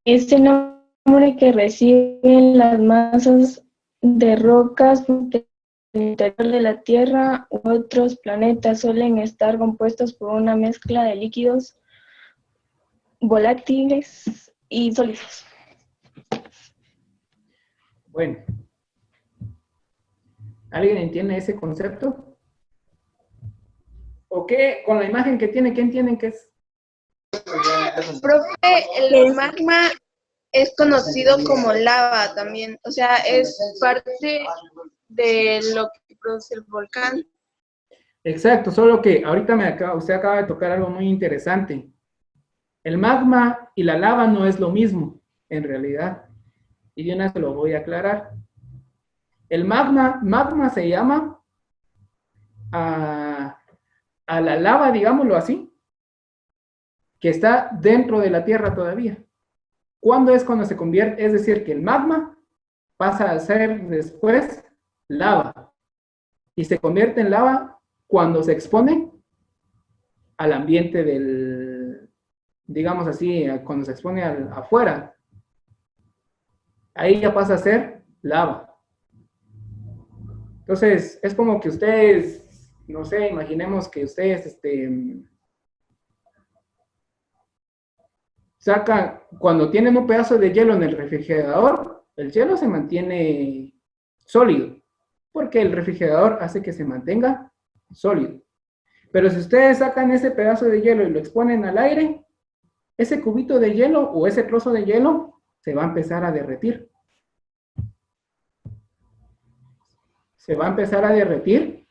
es el nombre que reciben las masas de rocas del interior de la Tierra u otros planetas. Suelen estar compuestos por una mezcla de líquidos volátiles y sólidos. Bueno. ¿Alguien entiende ese concepto? ¿O qué? Con la imagen que tiene, ¿qué entienden que es? Profe, el magma es conocido como lava también. O sea, es parte de lo que produce el volcán. Exacto, solo que ahorita usted acaba de tocar algo muy interesante. El magma y la lava no es lo mismo, en realidad. Y de una se lo voy a aclarar. El magma se llama a la lava, digámoslo así, que está dentro de la Tierra todavía. ¿Cuándo es cuando se convierte? Es decir, que el magma pasa a ser después lava. Y se convierte en lava cuando se expone al ambiente digamos así, cuando se expone afuera. Ahí ya pasa a ser lava. Entonces, es como que ustedes, no sé, imaginemos que ustedes, sacan, cuando tienen un pedazo de hielo en el refrigerador, el hielo se mantiene sólido, porque el refrigerador hace que se mantenga sólido. Pero si ustedes sacan ese pedazo de hielo y lo exponen al aire, ese cubito de hielo o ese trozo de hielo se va a empezar a derretir. Se va a empezar a derretir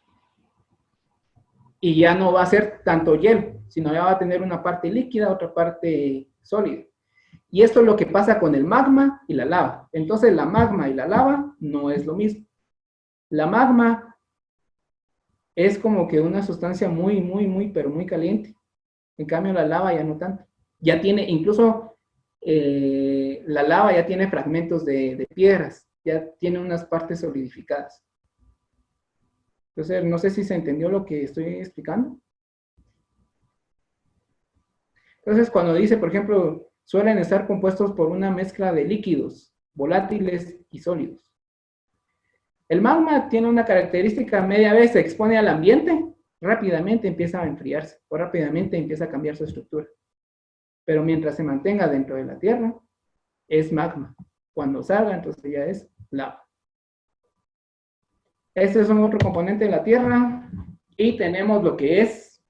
y ya no va a ser tanto hielo, sino ya va a tener una parte líquida, otra parte sólida. Y esto es lo que pasa con el magma y la lava. Entonces la magma y la lava no es lo mismo. La magma es como que una sustancia pero muy caliente. En cambio la lava ya no tanto. Ya tiene, incluso la lava ya tiene fragmentos de piedras, ya tiene unas partes solidificadas. Entonces, no sé si se entendió lo que estoy explicando. Entonces, cuando dice, por ejemplo, suelen estar compuestos por una mezcla de líquidos, volátiles y sólidos. El magma tiene una característica: media vez se expone al ambiente, rápidamente empieza a enfriarse, o rápidamente empieza a cambiar su estructura. Pero mientras se mantenga dentro de la Tierra, es magma. Cuando salga, entonces ya es lava. Este es un otro componente de la Tierra. Y tenemos lo que es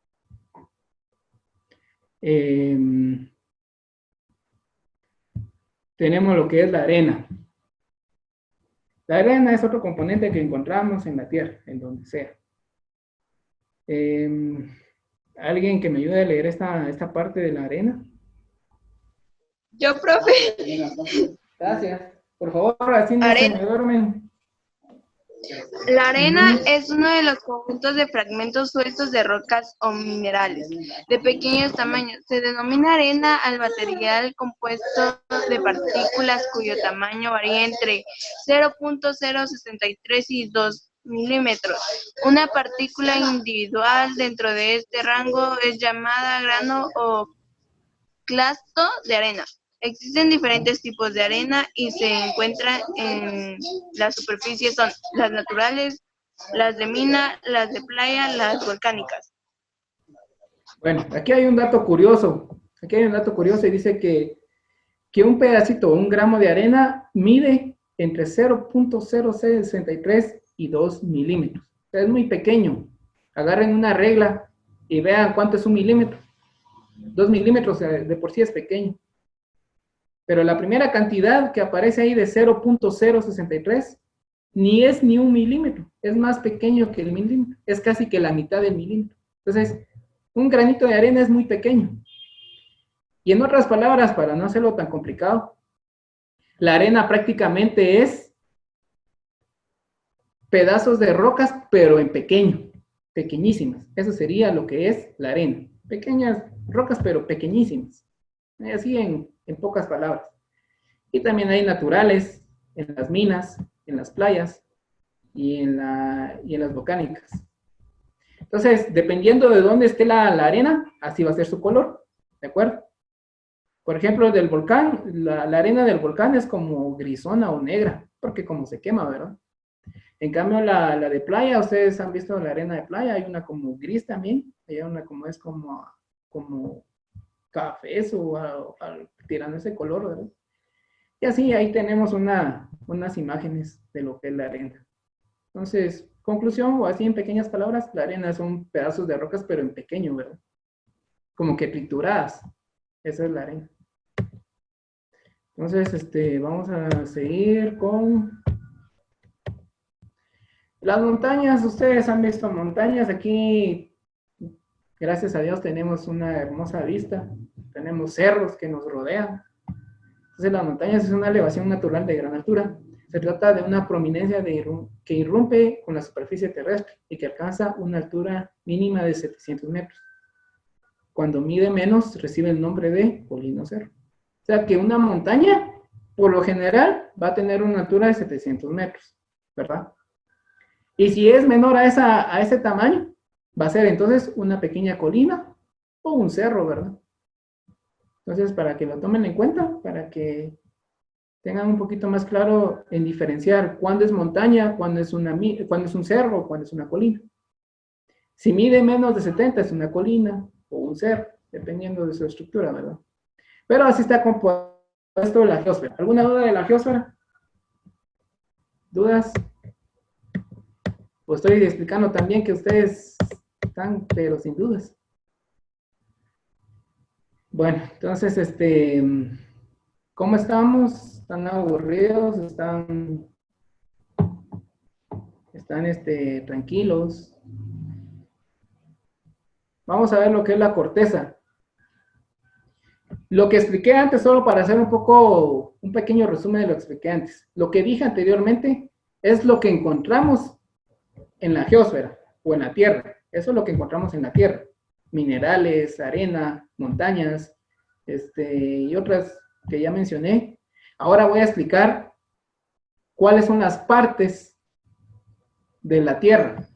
la arena. La arena es otro componente que encontramos en la Tierra, en donde sea. ¿Alguien que me ayude a leer esta parte de la arena? Yo, profe. Gracias. Por favor, así no se me duermen. La arena es uno de los conjuntos de fragmentos sueltos de rocas o minerales de pequeños tamaños. Se denomina arena al material compuesto de partículas cuyo tamaño varía entre 0.063 y 2 milímetros. Una partícula individual dentro de este rango es llamada grano o clasto de arena. Existen diferentes tipos de arena y se encuentran en la superficie: son las naturales, las de mina, las de playa, las volcánicas. Bueno, aquí hay un dato curioso. Aquí hay un dato curioso y dice que un pedacito, un gramo de arena, mide entre 0.063 y 2 milímetros. O sea, es muy pequeño. Agarren una regla y vean cuánto es un milímetro. 2 milímetros de por sí es pequeño. Pero la primera cantidad que aparece ahí de 0.063 ni es ni un milímetro, es más pequeño que el milímetro, es casi que la mitad del milímetro. Entonces, un granito de arena es muy pequeño. Y en otras palabras, para no hacerlo tan complicado, la arena prácticamente es pedazos de rocas, pero en pequeño, pequeñísimas. Eso sería lo que es la arena. Pequeñas rocas, pero pequeñísimas. Así en pocas palabras. Y también hay naturales en las minas, en las playas y en las volcánicas. Entonces, dependiendo de dónde esté la arena, así va a ser su color, ¿de acuerdo? Por ejemplo, del volcán, la arena del volcán es como grisona o negra, porque como se quema, ¿verdad? En cambio, la de playa, ustedes han visto la arena de playa, hay una como gris también, hay una como es como café o tirando ese color, ¿verdad? Y así ahí tenemos unas imágenes de lo que es la arena. Entonces, conclusión, o así en pequeñas palabras, la arena son pedazos de rocas, pero en pequeño, ¿verdad? Como que trituradas. Esa es la arena. Entonces, vamos a seguir con las montañas. Ustedes han visto montañas. Aquí, gracias a Dios, tenemos una hermosa vista. Tenemos cerros que nos rodean. Entonces, las montañas es una elevación natural de gran altura. Se trata de una prominencia que irrumpe con la superficie terrestre y que alcanza una altura mínima de 700 metros. Cuando mide menos, recibe el nombre de colina o cerro. O sea que una montaña, por lo general, va a tener una altura de 700 metros, ¿verdad? Y si es menor a ese tamaño, va a ser entonces una pequeña colina o un cerro, ¿verdad? Entonces, para que lo tomen en cuenta, para que tengan un poquito más claro en diferenciar cuándo es montaña, cuándo es un cerro, cuándo es una colina. Si mide menos de 70 es una colina o un cerro, dependiendo de su estructura, ¿verdad? Pero así está compuesto la geósfera. ¿Alguna duda de la geósfera? ¿Dudas? Pues estoy explicando también que ustedes están, pero sin dudas. Bueno, entonces, ¿cómo estamos? ¿Están aburridos? ¿Están tranquilos? Vamos a ver lo que es la corteza. Lo que expliqué antes, solo para hacer un pequeño resumen de lo que expliqué antes. Lo que dije anteriormente es lo que encontramos en la geósfera o en la Tierra. Eso es lo que encontramos en la Tierra. Minerales, arena, montañas, y otras que ya mencioné. Ahora voy a explicar cuáles son las partes de la Tierra.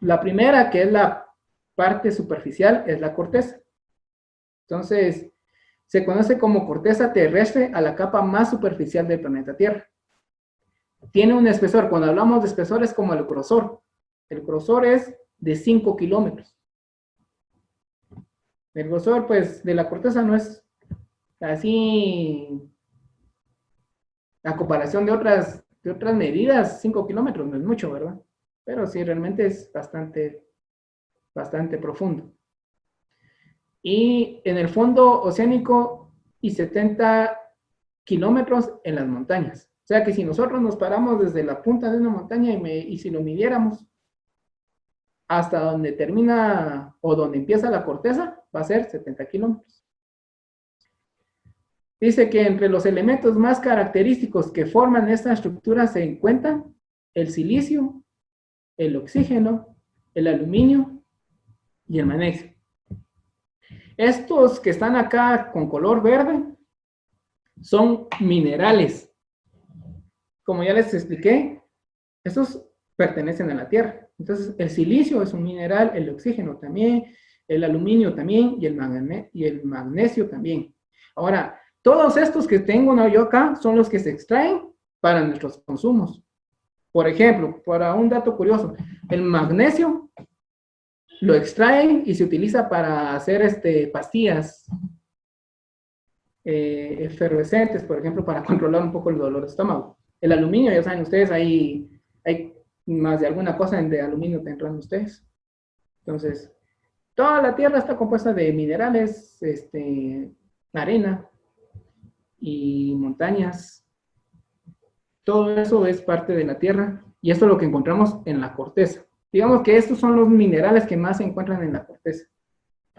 La primera, que es la parte superficial, es la corteza. Entonces, se conoce como corteza terrestre a la capa más superficial del planeta Tierra. Tiene un espesor, cuando hablamos de espesor es como el grosor. El grosor es de 5 kilómetros. El grosor, pues, de la corteza no es así, a comparación de otras medidas, 5 kilómetros no es mucho, ¿verdad? Pero sí, realmente es bastante profundo. Y en el fondo oceánico y 70 kilómetros en las montañas. O sea que si nosotros nos paramos desde la punta de una montaña y si lo midiéramos hasta donde termina o donde empieza la corteza, va a ser 70 kilómetros. Dice que entre los elementos más característicos que forman esta estructura se encuentran el silicio, el oxígeno, el aluminio y el magnesio. Estos que están acá con color verde son minerales. Como ya les expliqué, estos pertenecen a la Tierra. Entonces, el silicio es un mineral, el oxígeno también, el aluminio también y el magnesio también. Ahora, todos estos que tengo yo acá son los que se extraen para nuestros consumos. Por ejemplo, para un dato curioso, el magnesio lo extraen y se utiliza para hacer pastillas efervescentes, por ejemplo, para controlar un poco el dolor de estómago. El aluminio, ya saben ustedes, hay más de alguna cosa de aluminio tendrán ustedes. Entonces, toda la Tierra está compuesta de minerales, arena y montañas. Todo eso es parte de la Tierra y esto es lo que encontramos en la corteza. Digamos que estos son los minerales que más se encuentran en la corteza.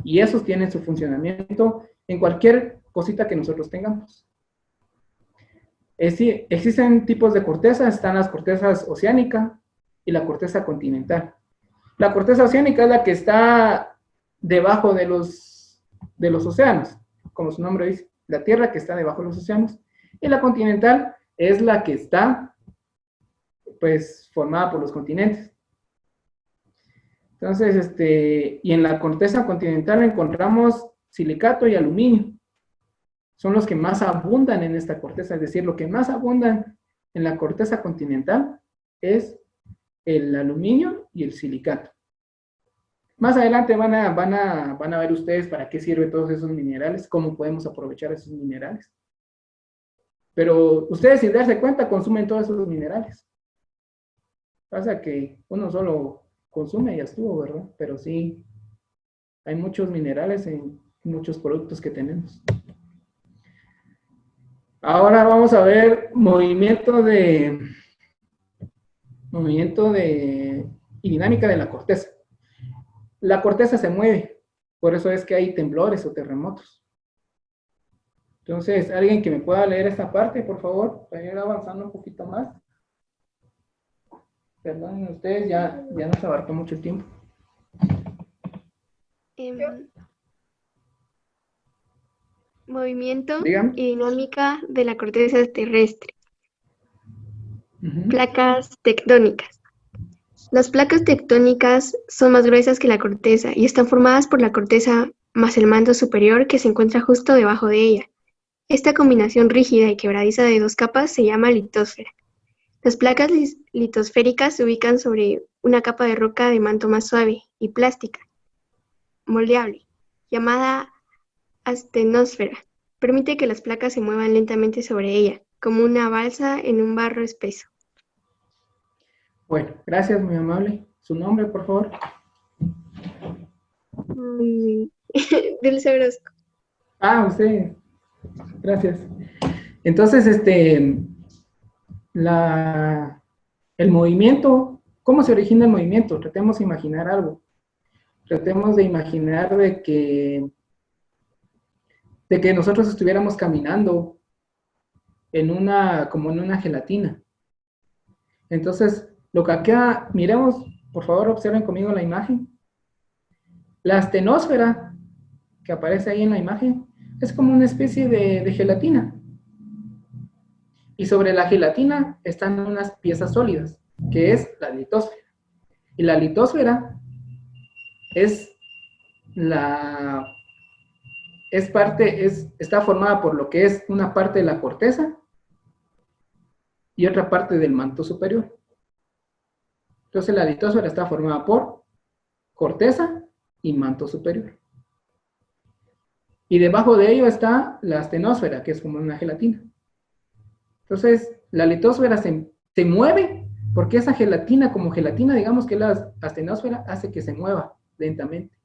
Y esos tienen su funcionamiento en cualquier cosita que nosotros tengamos. Existen tipos de corteza, están las cortezas oceánica y la corteza continental. La corteza oceánica es la que está debajo de los océanos, como su nombre dice, la tierra que está debajo de los océanos. Y la continental es la que está, pues, formada por los continentes. Entonces, y en la corteza continental encontramos silicato y aluminio. Son los que más abundan en esta corteza, es decir, lo que más abundan en la corteza continental es el aluminio y el silicato. Más adelante van a ver ustedes para qué sirven todos esos minerales, cómo podemos aprovechar esos minerales. Pero ustedes, sin darse cuenta, consumen todos esos minerales. Pasa que uno solo consume y ya estuvo, ¿verdad? Pero sí, hay muchos minerales en muchos productos que tenemos. Ahora vamos a ver movimiento y dinámica de la corteza. La corteza se mueve, por eso es que hay temblores o terremotos. Entonces, ¿alguien que me pueda leer esta parte, por favor? Para ir avanzando un poquito más. Perdonen ustedes, ya nos abarcó mucho el tiempo. Movimiento Dígame. y dinámica de la corteza terrestre. Placas tectónicas. Las placas tectónicas son más gruesas que la corteza y están formadas por la corteza más el manto superior que se encuentra justo debajo de ella. Esta combinación rígida y quebradiza de dos capas se llama litosfera. Las placas litosféricas se ubican sobre una capa de roca de manto más suave y plástica, moldeable, llamada astenosfera. Permite que las placas se muevan lentamente sobre ella, como una balsa en un barro espeso. Bueno, gracias, muy amable. ¿Su nombre, por favor? Dulce Orozco. Ah, usted. Gracias. Entonces, el movimiento, ¿cómo se origina el movimiento? Tratemos de imaginar algo. Tratemos de imaginar de que nosotros estuviéramos caminando como en una gelatina. Entonces, lo que acá, miremos, por favor, observen conmigo la imagen. La astenosfera que aparece ahí en la imagen es como una especie de gelatina. Y sobre la gelatina están unas piezas sólidas, que es la litosfera. Y la litosfera está formada por lo que es una parte de la corteza y otra parte del manto superior. Entonces la litosfera está formada por corteza y manto superior. Y debajo de ello está la astenosfera, que es como una gelatina. Entonces la litosfera se mueve porque esa gelatina, como gelatina, digamos que la astenosfera hace que se mueva lentamente.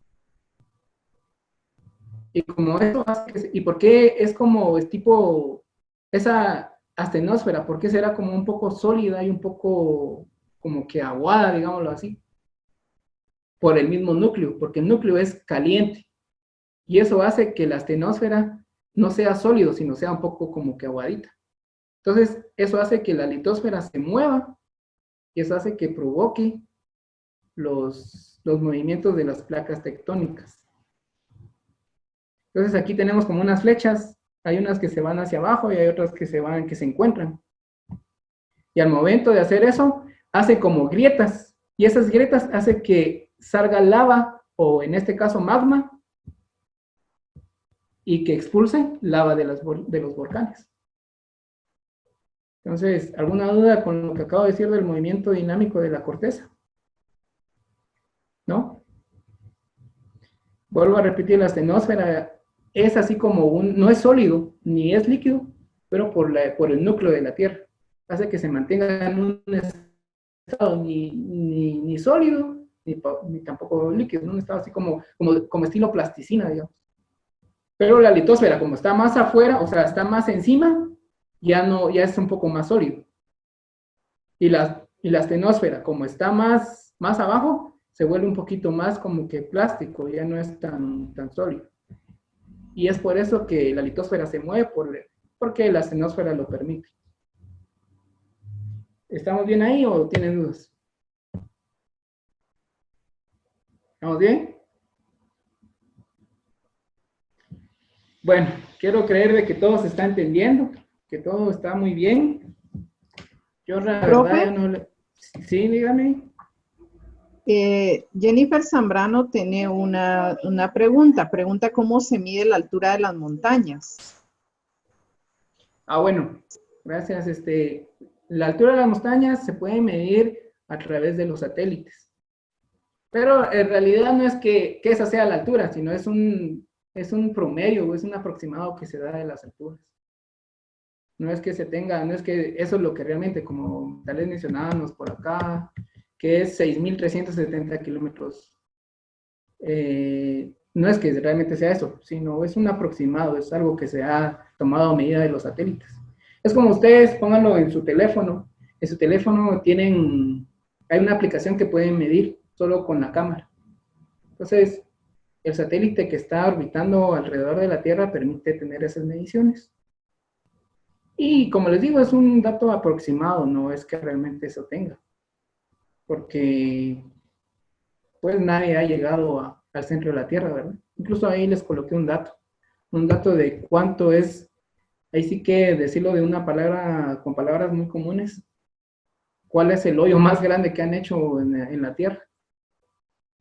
Y como eso hace ¿y por qué es como es tipo esa astenosfera? ¿Por qué será como un poco sólida y un poco como que aguada, digámoslo así? Por el mismo núcleo, porque el núcleo es caliente. Y eso hace que la astenosfera no sea sólido, sino sea un poco como que aguadita. Entonces, eso hace que la litosfera se mueva y eso hace que provoque los movimientos de las placas tectónicas. Entonces aquí tenemos como unas flechas, hay unas que se van hacia abajo y hay otras que se encuentran. Y al momento de hacer eso, hace como grietas, y esas grietas hacen que salga lava, o en este caso magma, y que expulse lava de los volcanes. Entonces, ¿alguna duda con lo que acabo de decir del movimiento dinámico de la corteza? ¿No? Vuelvo a repetir, la astenosfera es así como no es sólido, ni es líquido, pero por el núcleo de la Tierra. Hace que se mantenga en un estado ni sólido, ni tampoco líquido, en un estado así como estilo plasticina, digamos. Pero la litosfera, como está más afuera, o sea, está más encima, ya es un poco más sólido. Y la astenosfera, como está más abajo, se vuelve un poquito más como que plástico, ya no es tan sólido. Y es por eso que la litosfera se mueve, porque la astenosfera lo permite. ¿Estamos bien ahí o tienen dudas? ¿Estamos bien? Bueno, quiero creer de que todo se está entendiendo, que todo está muy bien. Yo la verdad, yo no le... Sí, dígame. Jennifer Zambrano tiene una pregunta. Pregunta cómo se mide la altura de las montañas. Ah, bueno, gracias. La altura de las montañas se puede medir a través de los satélites. Pero en realidad no es que esa sea la altura, sino es un promedio, es un aproximado que se da de las alturas. No es que eso es lo que realmente, como tal vez mencionábamos por acá, que es 6.370 kilómetros. No es que realmente sea eso, sino es un aproximado, es algo que se ha tomado a medida de los satélites. Es como ustedes, pónganlo en su teléfono. En su teléfono hay una aplicación que pueden medir solo con la cámara. Entonces, el satélite que está orbitando alrededor de la Tierra permite tener esas mediciones. Y como les digo, es un dato aproximado, no es que realmente eso tenga. Porque pues nadie ha llegado al centro de la Tierra, ¿verdad? Incluso ahí les coloqué un dato de cuánto es, ahí sí que decirlo de una palabra, con palabras muy comunes, cuál es el hoyo más grande que han hecho en la Tierra.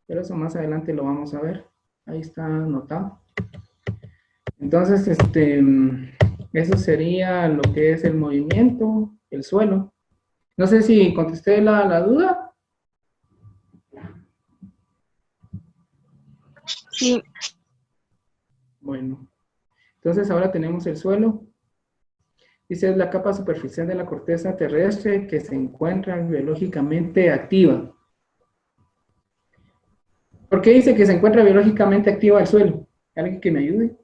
Pero eso más adelante lo vamos a ver. Ahí está anotado. Entonces, eso sería lo que es el movimiento, el suelo. No sé si contesté la duda. Sí. Bueno, entonces ahora tenemos el suelo. Dice, es la capa superficial de la corteza terrestre que se encuentra biológicamente activa. ¿Por qué dice que se encuentra biológicamente activa el suelo? ¿Alguien que me ayude?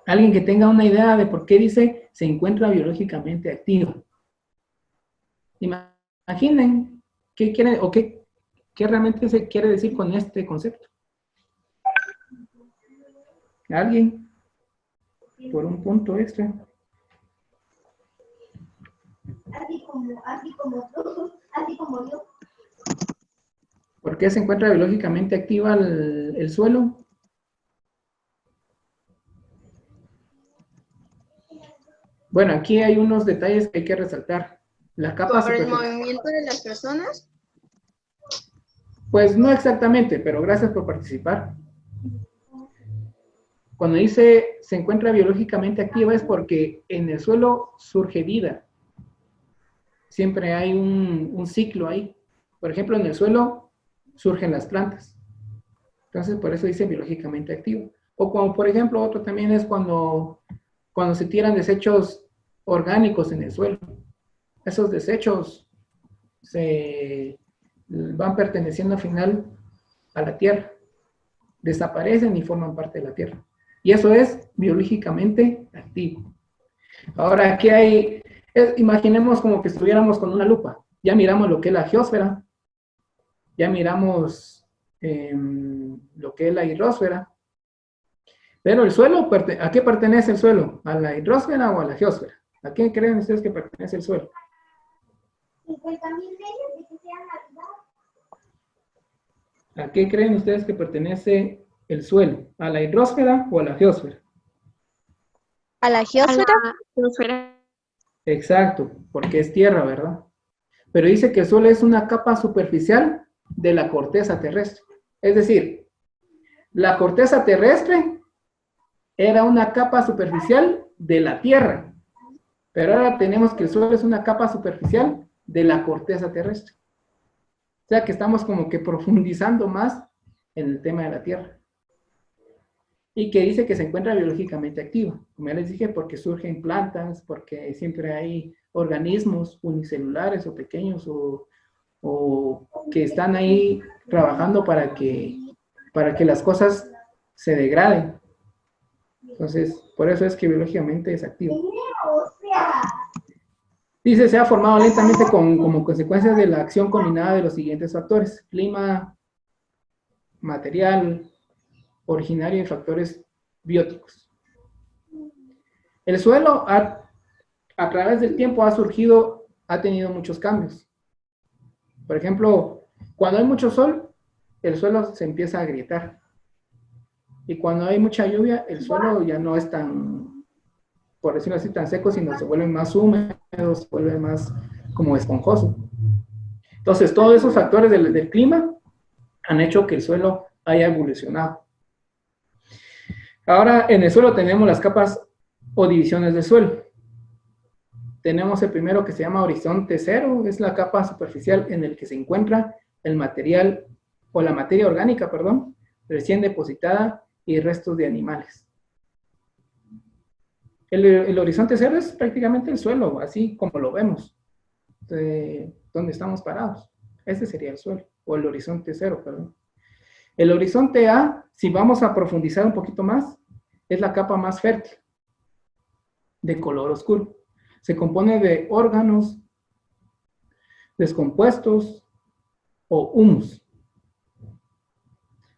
¿Alguien que tenga una idea de por qué dice se encuentra biológicamente activa? Imaginen qué quiere o qué realmente se quiere decir con este concepto. ¿Alguien? Por un punto extra. Así como yo. ¿Por qué se encuentra biológicamente activa el suelo? Bueno, aquí hay unos detalles que hay que resaltar. La capa ¿Por el superficial. movimiento de las personas? Pues no exactamente, pero gracias por participar. Cuando dice se encuentra biológicamente activa es porque en el suelo surge vida. Siempre hay un ciclo ahí. Por ejemplo, en el suelo surgen las plantas. Entonces, por eso dice biológicamente activo. O como, por ejemplo, otro también es cuando se tiran desechos orgánicos en el suelo. Esos desechos se van perteneciendo al final a la tierra. Desaparecen y forman parte de la tierra. Y eso es biológicamente activo. Ahora, aquí hay, imaginemos como que estuviéramos con una lupa. Ya miramos lo que es la geósfera, ya miramos lo que es la hidrosfera. Pero el suelo, ¿a qué pertenece el suelo? ¿A la hidrosfera o a la geósfera? ¿A qué creen ustedes que pertenece el suelo? 50,000 leyes de que sean Navidad. ¿A qué creen ustedes que pertenece el suelo? ¿A la hidrosfera o a la geósfera? ¿A la geósfera? A la geósfera. Exacto, porque es tierra, ¿verdad? Pero dice que el suelo es una capa superficial de la corteza terrestre. Es decir, la corteza terrestre era una capa superficial de la tierra, pero ahora tenemos que el suelo es una capa superficial de la corteza terrestre. O sea que estamos como que profundizando más en el tema de la tierra. Y que dice que se encuentra biológicamente activa. Como ya les dije, porque surgen plantas, porque siempre hay organismos unicelulares o pequeños o que están ahí trabajando para que las cosas se degraden. Entonces, por eso es que biológicamente es activo. Dice, se ha formado lentamente como consecuencia de la acción combinada de los siguientes factores: clima, material, originario y factores bióticos. El suelo a través del tiempo ha tenido muchos cambios. Por ejemplo, cuando hay mucho sol, el suelo se empieza a agrietar. Y cuando hay mucha lluvia, el suelo ya no es tan, por decirlo así, tan seco, sino se vuelve más húmedo, se vuelve más como esponjoso. Entonces, todos esos factores del clima han hecho que el suelo haya evolucionado. Ahora, en el suelo tenemos las capas o divisiones del suelo. Tenemos el primero que se llama horizonte cero, es la capa superficial en el que se encuentra el material, o la materia orgánica, perdón, recién depositada y restos de animales. El horizonte cero es prácticamente el suelo, así como lo vemos, donde estamos parados. Este sería el suelo, o el horizonte cero, perdón. El horizonte A, si vamos a profundizar un poquito más, es la capa más fértil, de color oscuro. Se compone de órganos descompuestos o humus.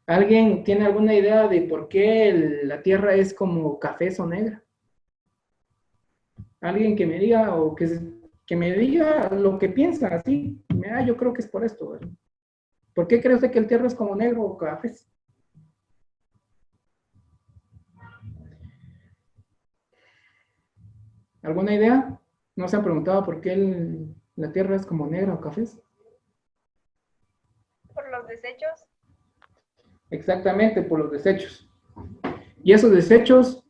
¿Alguien tiene alguna idea de por qué la Tierra es como café o negra? Alguien que me diga, o que me diga lo que piensa, así. Yo creo que es por esto, ¿verdad? ¿Por qué cree usted que el Tierra es como negro o café? ¿Alguna idea? ¿No se han preguntado por qué la Tierra es como negra o café? Por los desechos. Exactamente, por los desechos. Y esos desechos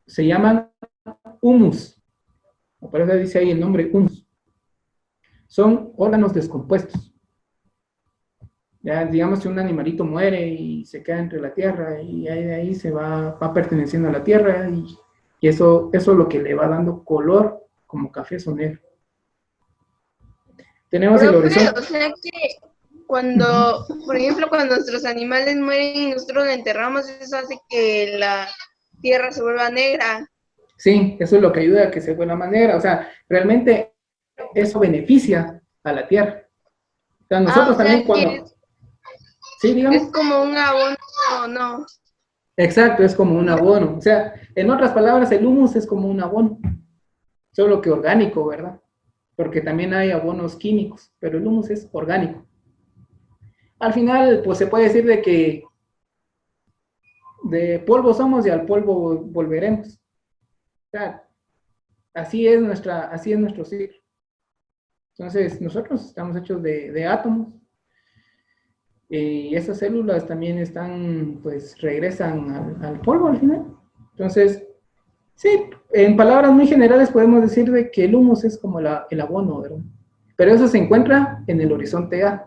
se llaman humus. Por eso dice ahí el nombre humus. Son órganos descompuestos. Ya, digamos que un animalito muere y se queda entre la tierra y ahí se va perteneciendo a la tierra y eso es lo que le va dando color como café o negro. Tenemos el horizonte. O sea que Cuando, por ejemplo, cuando nuestros animales mueren y nosotros lo enterramos, eso hace que la tierra se vuelva negra. Sí, eso es lo que ayuda a que se vuelva manera. O sea, realmente eso beneficia a la tierra. O sea, nosotros O sea también que cuando... Sí, es digamos. como un abono, no. Exacto, es como un abono. O sea, en otras palabras, el humus es como un abono. Solo que orgánico, ¿verdad? Porque también hay abonos químicos, pero el humus es orgánico. Al final, pues se puede decir de que de polvo somos y al polvo volveremos. O sea, así es nuestro ciclo. Entonces, nosotros estamos hechos de átomos y esas células también están, pues, regresan al polvo al final. Entonces, sí, en palabras muy generales podemos decir de que el humus es como el abono, ¿verdad? Pero eso se encuentra en el horizonte A.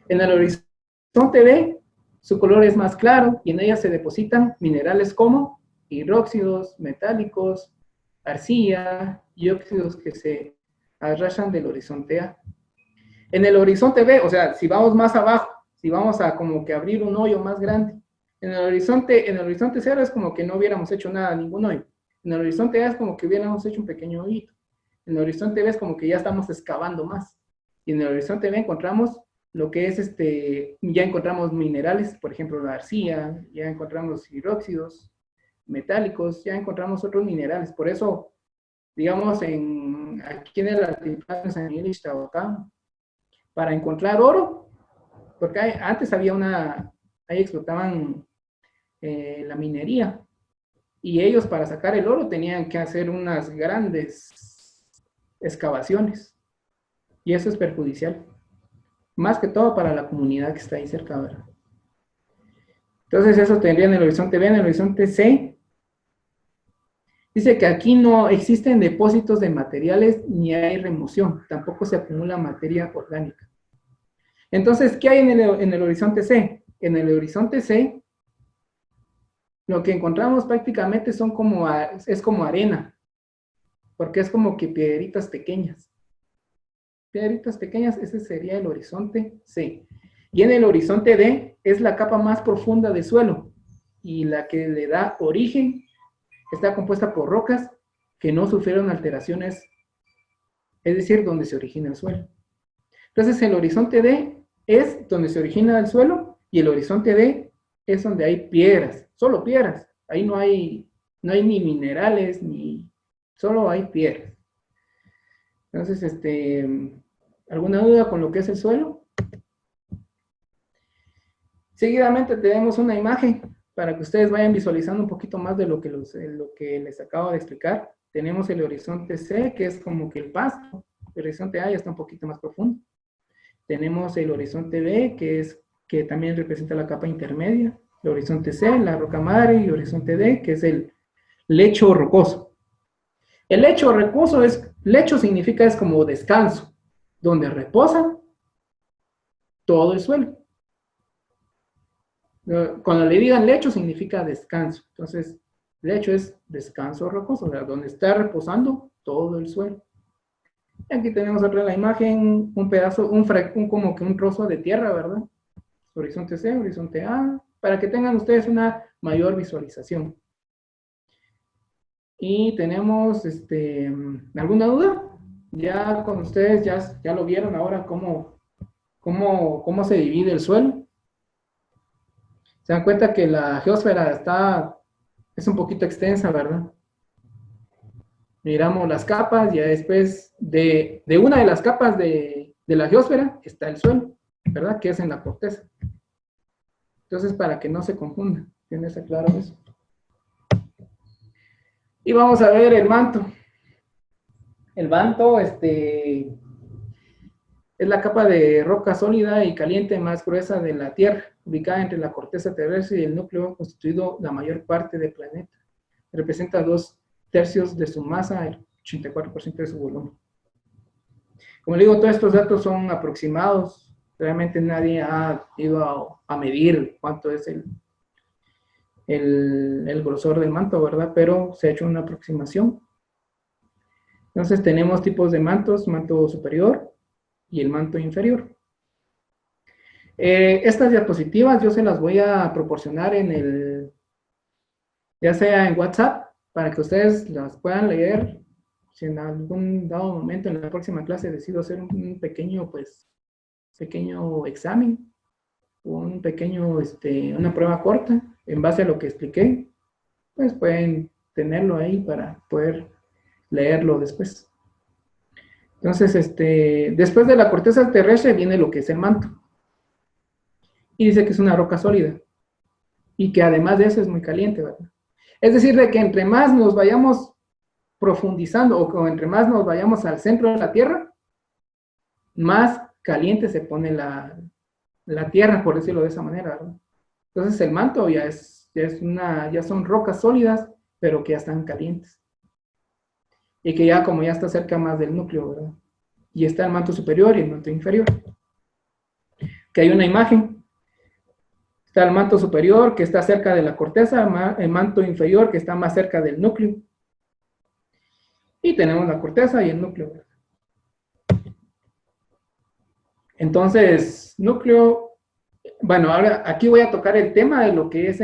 En el horizonte B, su color es más claro y en ella se depositan minerales como hidróxidos, metálicos, arcilla y óxidos que se arrastran del horizonte A. En el horizonte B, o sea, si vamos más abajo, si vamos a como que abrir un hoyo más grande, en el horizonte cero es como que no hubiéramos hecho nada, ningún hoyo. En el horizonte A es como que hubiéramos hecho un pequeño hoyito. En el horizonte B es como que ya estamos excavando más. Y en el horizonte B encontramos lo que es ya encontramos minerales, por ejemplo la arcilla, ya encontramos hidróxidos, metálicos, ya encontramos otros minerales. Por eso, digamos, aquí en el altiplano de San Miguel Ixtahuacán, para encontrar oro, porque antes había ahí explotaban la minería, y ellos para sacar el oro tenían que hacer unas grandes excavaciones, y eso es perjudicial, más que todo para la comunidad que está ahí cerca, ¿verdad? Entonces eso tendría en el horizonte B. En el horizonte C, dice que aquí no existen depósitos de materiales ni hay remoción, tampoco se acumula materia orgánica. Entonces, ¿qué hay en el horizonte C? En el horizonte C, lo que encontramos prácticamente es como arena, porque es como que piedritas pequeñas. Piedritas pequeñas, ese sería el horizonte C. Y en el horizonte D es la capa más profunda de suelo y la que le da origen está compuesta por rocas que no sufrieron alteraciones, es decir, donde se origina el suelo. Entonces el horizonte D es donde se origina el suelo y el horizonte D es donde hay piedras, solo piedras. Ahí no hay ni minerales, solo hay piedras. Entonces, ¿alguna duda con lo que es el suelo? Seguidamente tenemos una imagen para que ustedes vayan visualizando un poquito más de lo que les acabo de explicar. Tenemos el horizonte C, que es como que el pasto. El horizonte A ya está un poquito más profundo. Tenemos el horizonte B, que también representa la capa intermedia. El horizonte C, la roca madre, y el horizonte D, que es el lecho rocoso. El lecho significa es como descanso, donde reposa todo el suelo. Cuando le digan lecho significa descanso. Entonces, lecho es descanso rocoso, o sea, donde está reposando todo el suelo. Y aquí tenemos otra la imagen, un pedazo, como que un trozo de tierra, ¿verdad? Horizonte C, horizonte A, para que tengan ustedes una mayor visualización. Y tenemos, ¿alguna duda? Ya con ustedes ya lo vieron ahora cómo se divide el suelo. Se dan cuenta que la geósfera es un poquito extensa, ¿verdad? Miramos las capas y ya después de una de las capas de la geósfera está el suelo, ¿verdad? Que es en la corteza. Entonces, para que no se confunda, ¿tienes claro eso? Y vamos a ver el manto. El manto, es la capa de roca sólida y caliente más gruesa de la Tierra, ubicada entre la corteza terrestre y el núcleo constituido la mayor parte del planeta. Representa 2/3 de su masa, el 84% de su volumen. Como le digo, todos estos datos son aproximados. Realmente nadie ha ido a medir cuánto es el grosor del manto, ¿verdad? Pero se ha hecho una aproximación. Entonces tenemos tipos de mantos, manto superior y el manto inferior. Estas diapositivas yo se las voy a proporcionar en el, ya sea en WhatsApp, para que ustedes las puedan leer. Si en algún dado momento en la próxima clase decido hacer un pequeño, pues, pequeño examen, un pequeño, una prueba corta, en base a lo que expliqué, pues pueden tenerlo ahí para poder leerlo después. Entonces, después de la corteza terrestre viene lo que es el manto. Y dice que es una roca sólida. Y que además de eso es muy caliente, ¿verdad? Es decir, de que entre más nos vayamos profundizando o entre más nos vayamos al centro de la Tierra, más caliente se pone la Tierra, por decirlo de esa manera, ¿verdad? Entonces el manto ya son rocas sólidas, pero que ya están calientes. Y que ya como ya está cerca más del núcleo, ¿verdad? Y está el manto superior y el manto inferior. Que hay una imagen. Está el manto superior que está cerca de la corteza, el manto inferior que está más cerca del núcleo. Y tenemos la corteza y el núcleo, ¿verdad? Entonces, núcleo, bueno, ahora aquí voy a tocar el tema de lo que es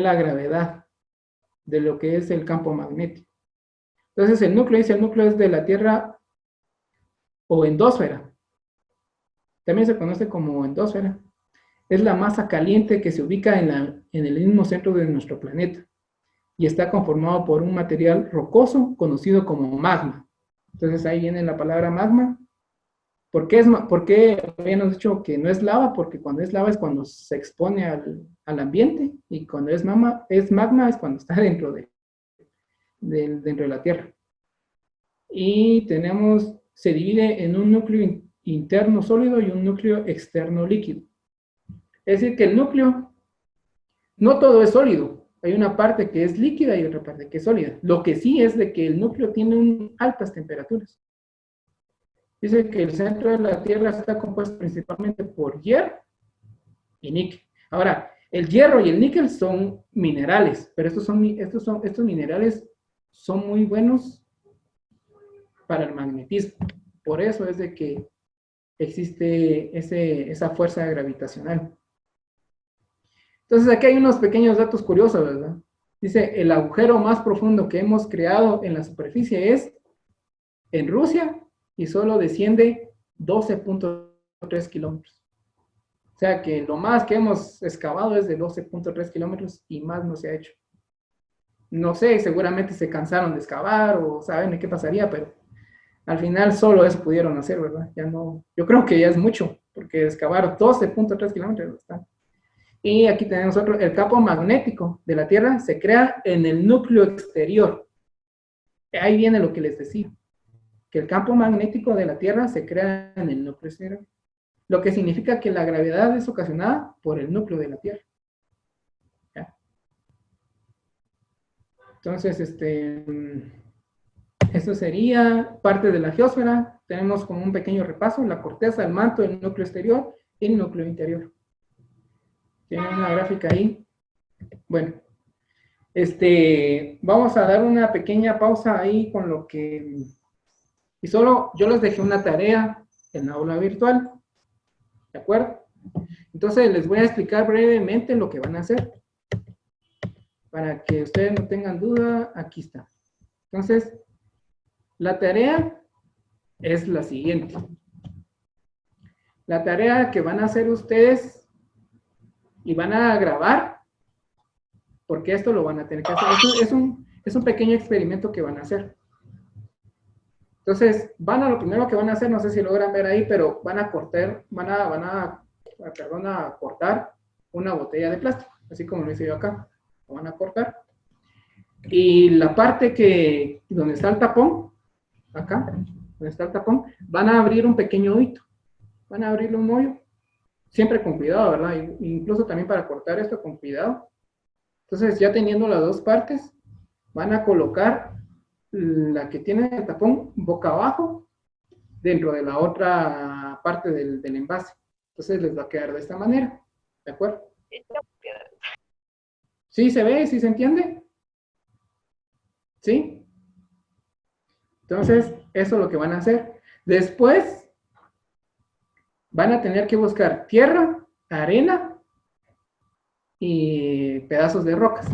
la gravedad, de lo que es el campo magnético. Entonces, el núcleo es de la Tierra o endósfera. También se conoce como endósfera. Es la masa caliente que se ubica en el mismo centro de nuestro planeta y está conformado por un material rocoso conocido como magma. Entonces, ahí viene la palabra magma. ¿Por qué habíamos dicho que no es lava? Porque cuando es lava es cuando se expone al ambiente, y cuando es magma es cuando está dentro de la Tierra. Y se divide en un núcleo interno sólido y un núcleo externo líquido. Es decir, que el núcleo, no todo es sólido. Hay una parte que es líquida y otra parte que es sólida. Lo que sí es de que el núcleo tiene altas temperaturas. Dice que el centro de la Tierra está compuesto principalmente por hierro y níquel. Ahora, el hierro y el níquel son minerales, pero estos minerales son muy buenos para el magnetismo. Por eso es de que existe esa fuerza gravitacional. Entonces, aquí hay unos pequeños datos curiosos, ¿verdad? Dice, el agujero más profundo que hemos creado en la superficie es en Rusia, y solo desciende 12.3 kilómetros. O sea que lo más que hemos excavado es de 12.3 kilómetros y más no se ha hecho. No sé, seguramente se cansaron de excavar o saben qué pasaría, pero al final solo eso pudieron hacer, ¿verdad? Ya no, yo creo que ya es mucho, porque excavar 12.3 kilómetros está. Y aquí tenemos el campo magnético de la Tierra se crea en el núcleo exterior. Ahí viene lo que les decía, que el campo magnético de la Tierra se crea en el núcleo exterior, lo que significa que la gravedad es ocasionada por el núcleo de la Tierra. ¿Ya? Entonces, esto sería parte de la geósfera. Tenemos como un pequeño repaso: la corteza, el manto, el núcleo exterior y el núcleo interior. Tienen una gráfica ahí. Bueno, vamos a dar una pequeña pausa ahí con lo que... Y solo yo les dejé una tarea en la aula virtual. ¿De acuerdo? Entonces les voy a explicar brevemente lo que van a hacer. Para que ustedes no tengan duda, aquí está. Entonces, la tarea es la siguiente. La tarea que van a hacer ustedes y van a grabar, porque esto lo van a tener que hacer. Es un pequeño experimento que van a hacer. Entonces, lo primero que van a hacer, no sé si logran ver ahí, pero van a cortar una botella de plástico, así como lo hice yo acá. Lo van a cortar. Y la parte donde está el tapón, acá, donde está el tapón, van a abrir un pequeño hoyito. Van a abrirle un hoyo, siempre con cuidado, ¿verdad? Incluso también para cortar esto con cuidado. Entonces, ya teniendo las dos partes, van a colocar la que tiene el tapón boca abajo dentro de la otra parte del envase. Entonces, les va a quedar de esta manera. ¿De acuerdo? ¿Sí se ve? ¿Sí se entiende? ¿Sí? Entonces, eso es lo que van a hacer. Después, van a tener que buscar tierra, arena y pedazos de rocas.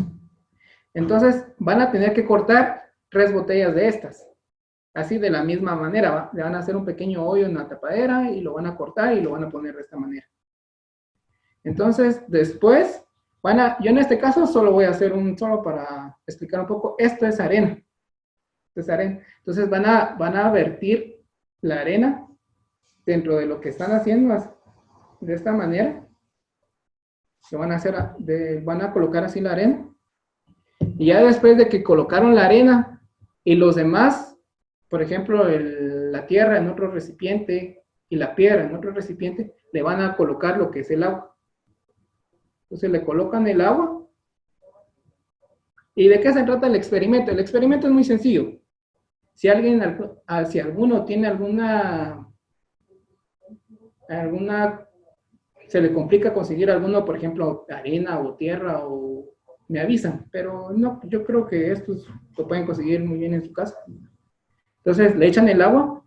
Entonces, van a tener que cortar 3 botellas de estas. Así de la misma manera, le van a hacer un pequeño hoyo en la tapadera y lo van a cortar y lo van a poner de esta manera. Entonces, después, yo en este caso solo voy a hacer solo para explicar un poco, esto es arena. Esto es arena. Entonces, van a vertir la arena dentro de lo que están haciendo de esta manera. Lo van a hacer, van a colocar así la arena. Y ya después de que colocaron la arena y los demás, por ejemplo, la tierra en otro recipiente y la piedra en otro recipiente, le van a colocar lo que es el agua. Entonces le colocan el agua. ¿Y de qué se trata el experimento? El experimento es muy sencillo. Si alguno tiene se le complica conseguir alguno, por ejemplo, arena o tierra, o me avisan, pero no, yo creo que estos lo pueden conseguir muy bien en su casa. Entonces le echan el agua.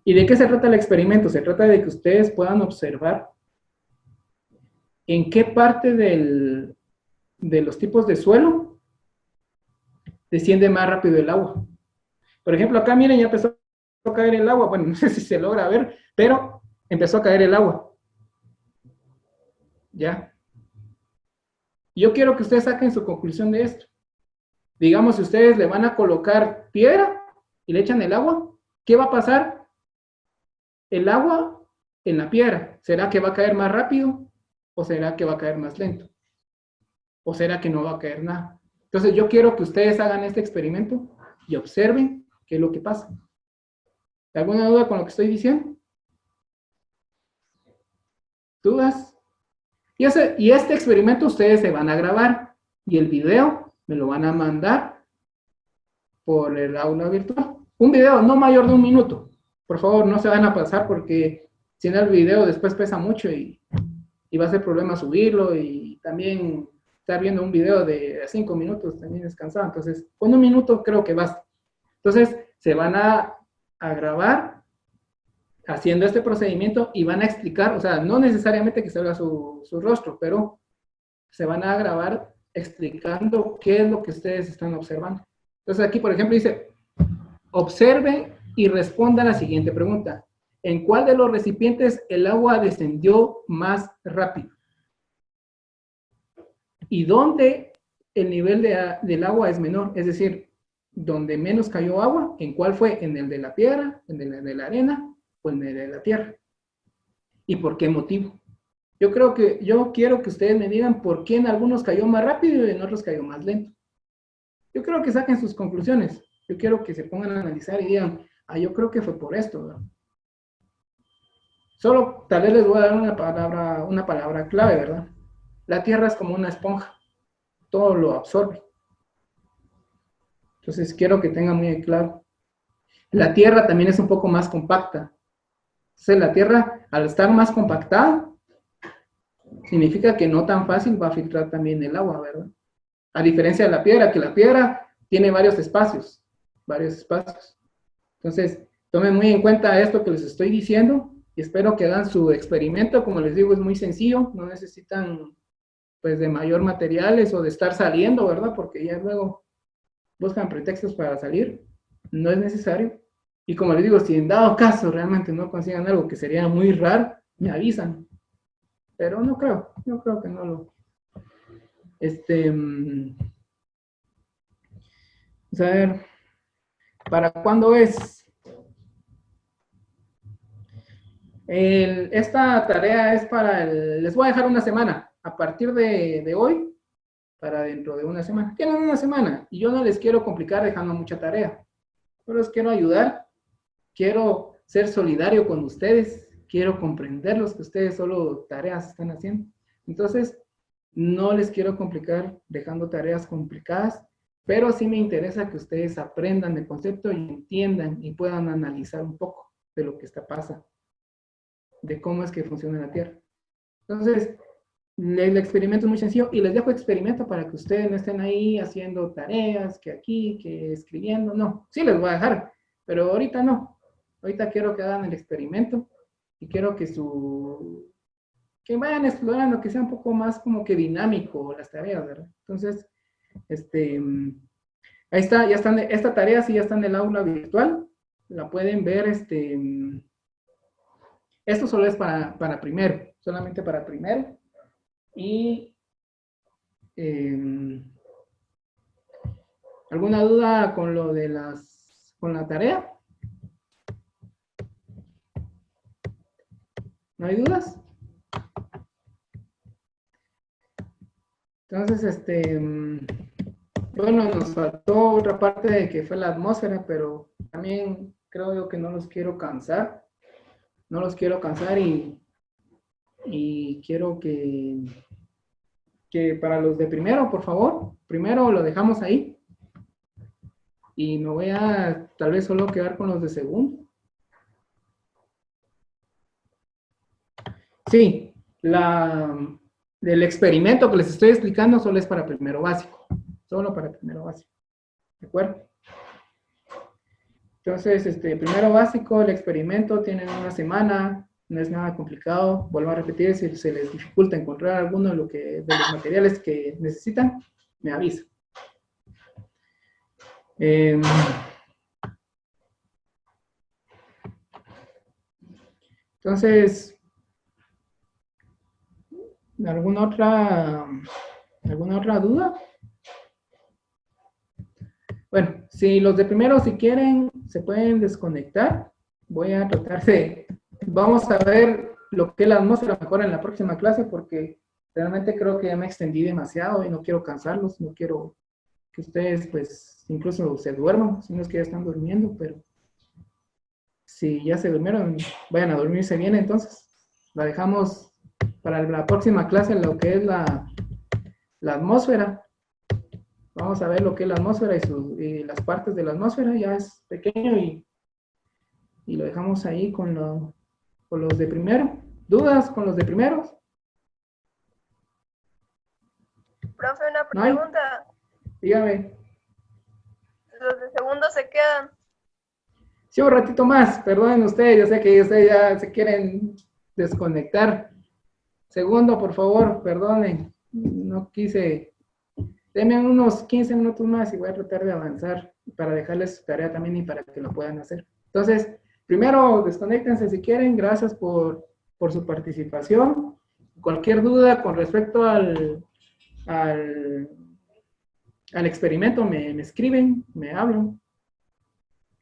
¿Y de qué se trata el experimento? Se trata de que ustedes puedan observar en qué parte de los tipos de suelo desciende más rápido el agua. Por ejemplo, acá miren, ya empezó a caer el agua. Bueno, no sé si se logra ver, pero empezó a caer el agua. ¿Ya? Yo quiero que ustedes saquen su conclusión de esto. Digamos, si ustedes le van a colocar piedra y le echan el agua, ¿qué va a pasar? El agua en la piedra, ¿será que va a caer más rápido? ¿O será que va a caer más lento? ¿O será que no va a caer nada? Entonces yo quiero que ustedes hagan este experimento y observen qué es lo que pasa. ¿Alguna duda con lo que estoy diciendo? ¿Dudas? Y este experimento ustedes se van a grabar y el video me lo van a mandar por el aula virtual. Un video no mayor de 1 minuto. Por favor, no se van a pasar porque si no el video después pesa mucho y va a ser problema subirlo, y también estar viendo un video de 5 minutos también es cansado. Entonces, con 1 minuto creo que basta. Entonces, se van a grabar haciendo este procedimiento y van a explicar, o sea, no necesariamente que se vea su rostro, pero se van a grabar explicando qué es lo que ustedes están observando. Entonces aquí, por ejemplo, dice, observe y responda a la siguiente pregunta. ¿En cuál de los recipientes el agua descendió más rápido? ¿Y dónde el nivel del agua es menor? Es decir, donde menos cayó agua, ¿en cuál fue? ¿En el de la piedra, en el de la arena o en el de la tierra? ¿Y por qué motivo? Yo quiero que ustedes me digan por qué en algunos cayó más rápido y en otros cayó más lento. Yo creo que saquen sus conclusiones. Yo quiero que se pongan a analizar y digan, yo creo que fue por esto, ¿verdad? Solo tal vez les voy a dar una palabra clave, ¿verdad? La tierra es como una esponja. Todo lo absorbe. Entonces quiero que tengan muy claro. La tierra también es un poco más compacta. Entonces la tierra, al estar más compactada, significa que no tan fácil va a filtrar también el agua, ¿verdad? A diferencia de la piedra, que la piedra tiene varios espacios. Entonces, tomen muy en cuenta esto que les estoy diciendo y espero que hagan su experimento. Como les digo, es muy sencillo, no necesitan pues de mayor materiales o de estar saliendo, ¿verdad? Porque ya luego buscan pretextos para salir, no es necesario. Y como les digo, si en dado caso realmente no consigan algo que sería muy raro, me avisan. Pero no creo que no lo... Vamos a ver, ¿para cuándo es? Esta tarea es les voy a dejar una semana, a partir de hoy, para dentro de una semana. Tienen una semana, y yo no les quiero complicar dejando mucha tarea. Yo los quiero ayudar, quiero ser solidario con ustedes, quiero comprenderlos, que ustedes solo tareas están haciendo. Entonces, no les quiero complicar dejando tareas complicadas, pero sí me interesa que ustedes aprendan el concepto y entiendan y puedan analizar un poco de lo que está pasando, de cómo es que funciona la Tierra. Entonces, el experimento es muy sencillo y les dejo experimento para que ustedes no estén ahí haciendo tareas, que aquí, que escribiendo, no. Sí les voy a dejar, pero ahorita no. Ahorita quiero que hagan el experimento y quiero que vayan explorando, que sea un poco más como que dinámico las tareas, ¿verdad? Entonces, ahí está, ya están, esta tarea sí ya está en el aula virtual, la pueden ver, esto solo es para primero, solamente para primero, y ¿alguna duda con lo de con la tarea? ¿No hay dudas? Entonces, bueno, nos faltó otra parte de que fue la atmósfera, pero también creo yo que no los quiero cansar. No los quiero cansar y quiero que para los de primero, por favor, primero lo dejamos ahí. Y me voy a tal vez solo quedar con los de segundo. Sí, del experimento que les estoy explicando solo es para primero básico. Solo para primero básico. ¿De acuerdo? Entonces, primero básico, el experimento tienen una semana, no es nada complicado. Vuelvo a repetir, si se les dificulta encontrar alguno de los materiales que necesitan, me avisan. Entonces, ¿alguna otra duda? Bueno, si los de primero, si quieren, se pueden desconectar. Voy a tratar vamos a ver lo que es la atmósfera mejor en la próxima clase, porque realmente creo que ya me extendí demasiado y no quiero cansarlos, no quiero que ustedes, pues, incluso se duerman, si no es que ya están durmiendo, pero si ya se durmieron, vayan a dormirse bien. Entonces, la dejamos para la próxima clase, lo que es la atmósfera. Vamos a ver lo que es la atmósfera y las partes de la atmósfera. Ya es pequeño y lo dejamos ahí con los de primero. ¿Dudas con los de primeros? Profe, una ¿No hay? pregunta. Dígame. ¿Los de segundo se quedan? Sí, un ratito más. Perdonen ustedes, yo sé que ustedes ya se quieren desconectar. Segundo, por favor, perdonen. No quise. Denme unos 15 minutos más y voy a tratar de avanzar para dejarles su tarea también y para que lo puedan hacer. Entonces, primero, desconéctense si quieren. Gracias por su participación. Cualquier duda con respecto al experimento, me escriben, me hablan.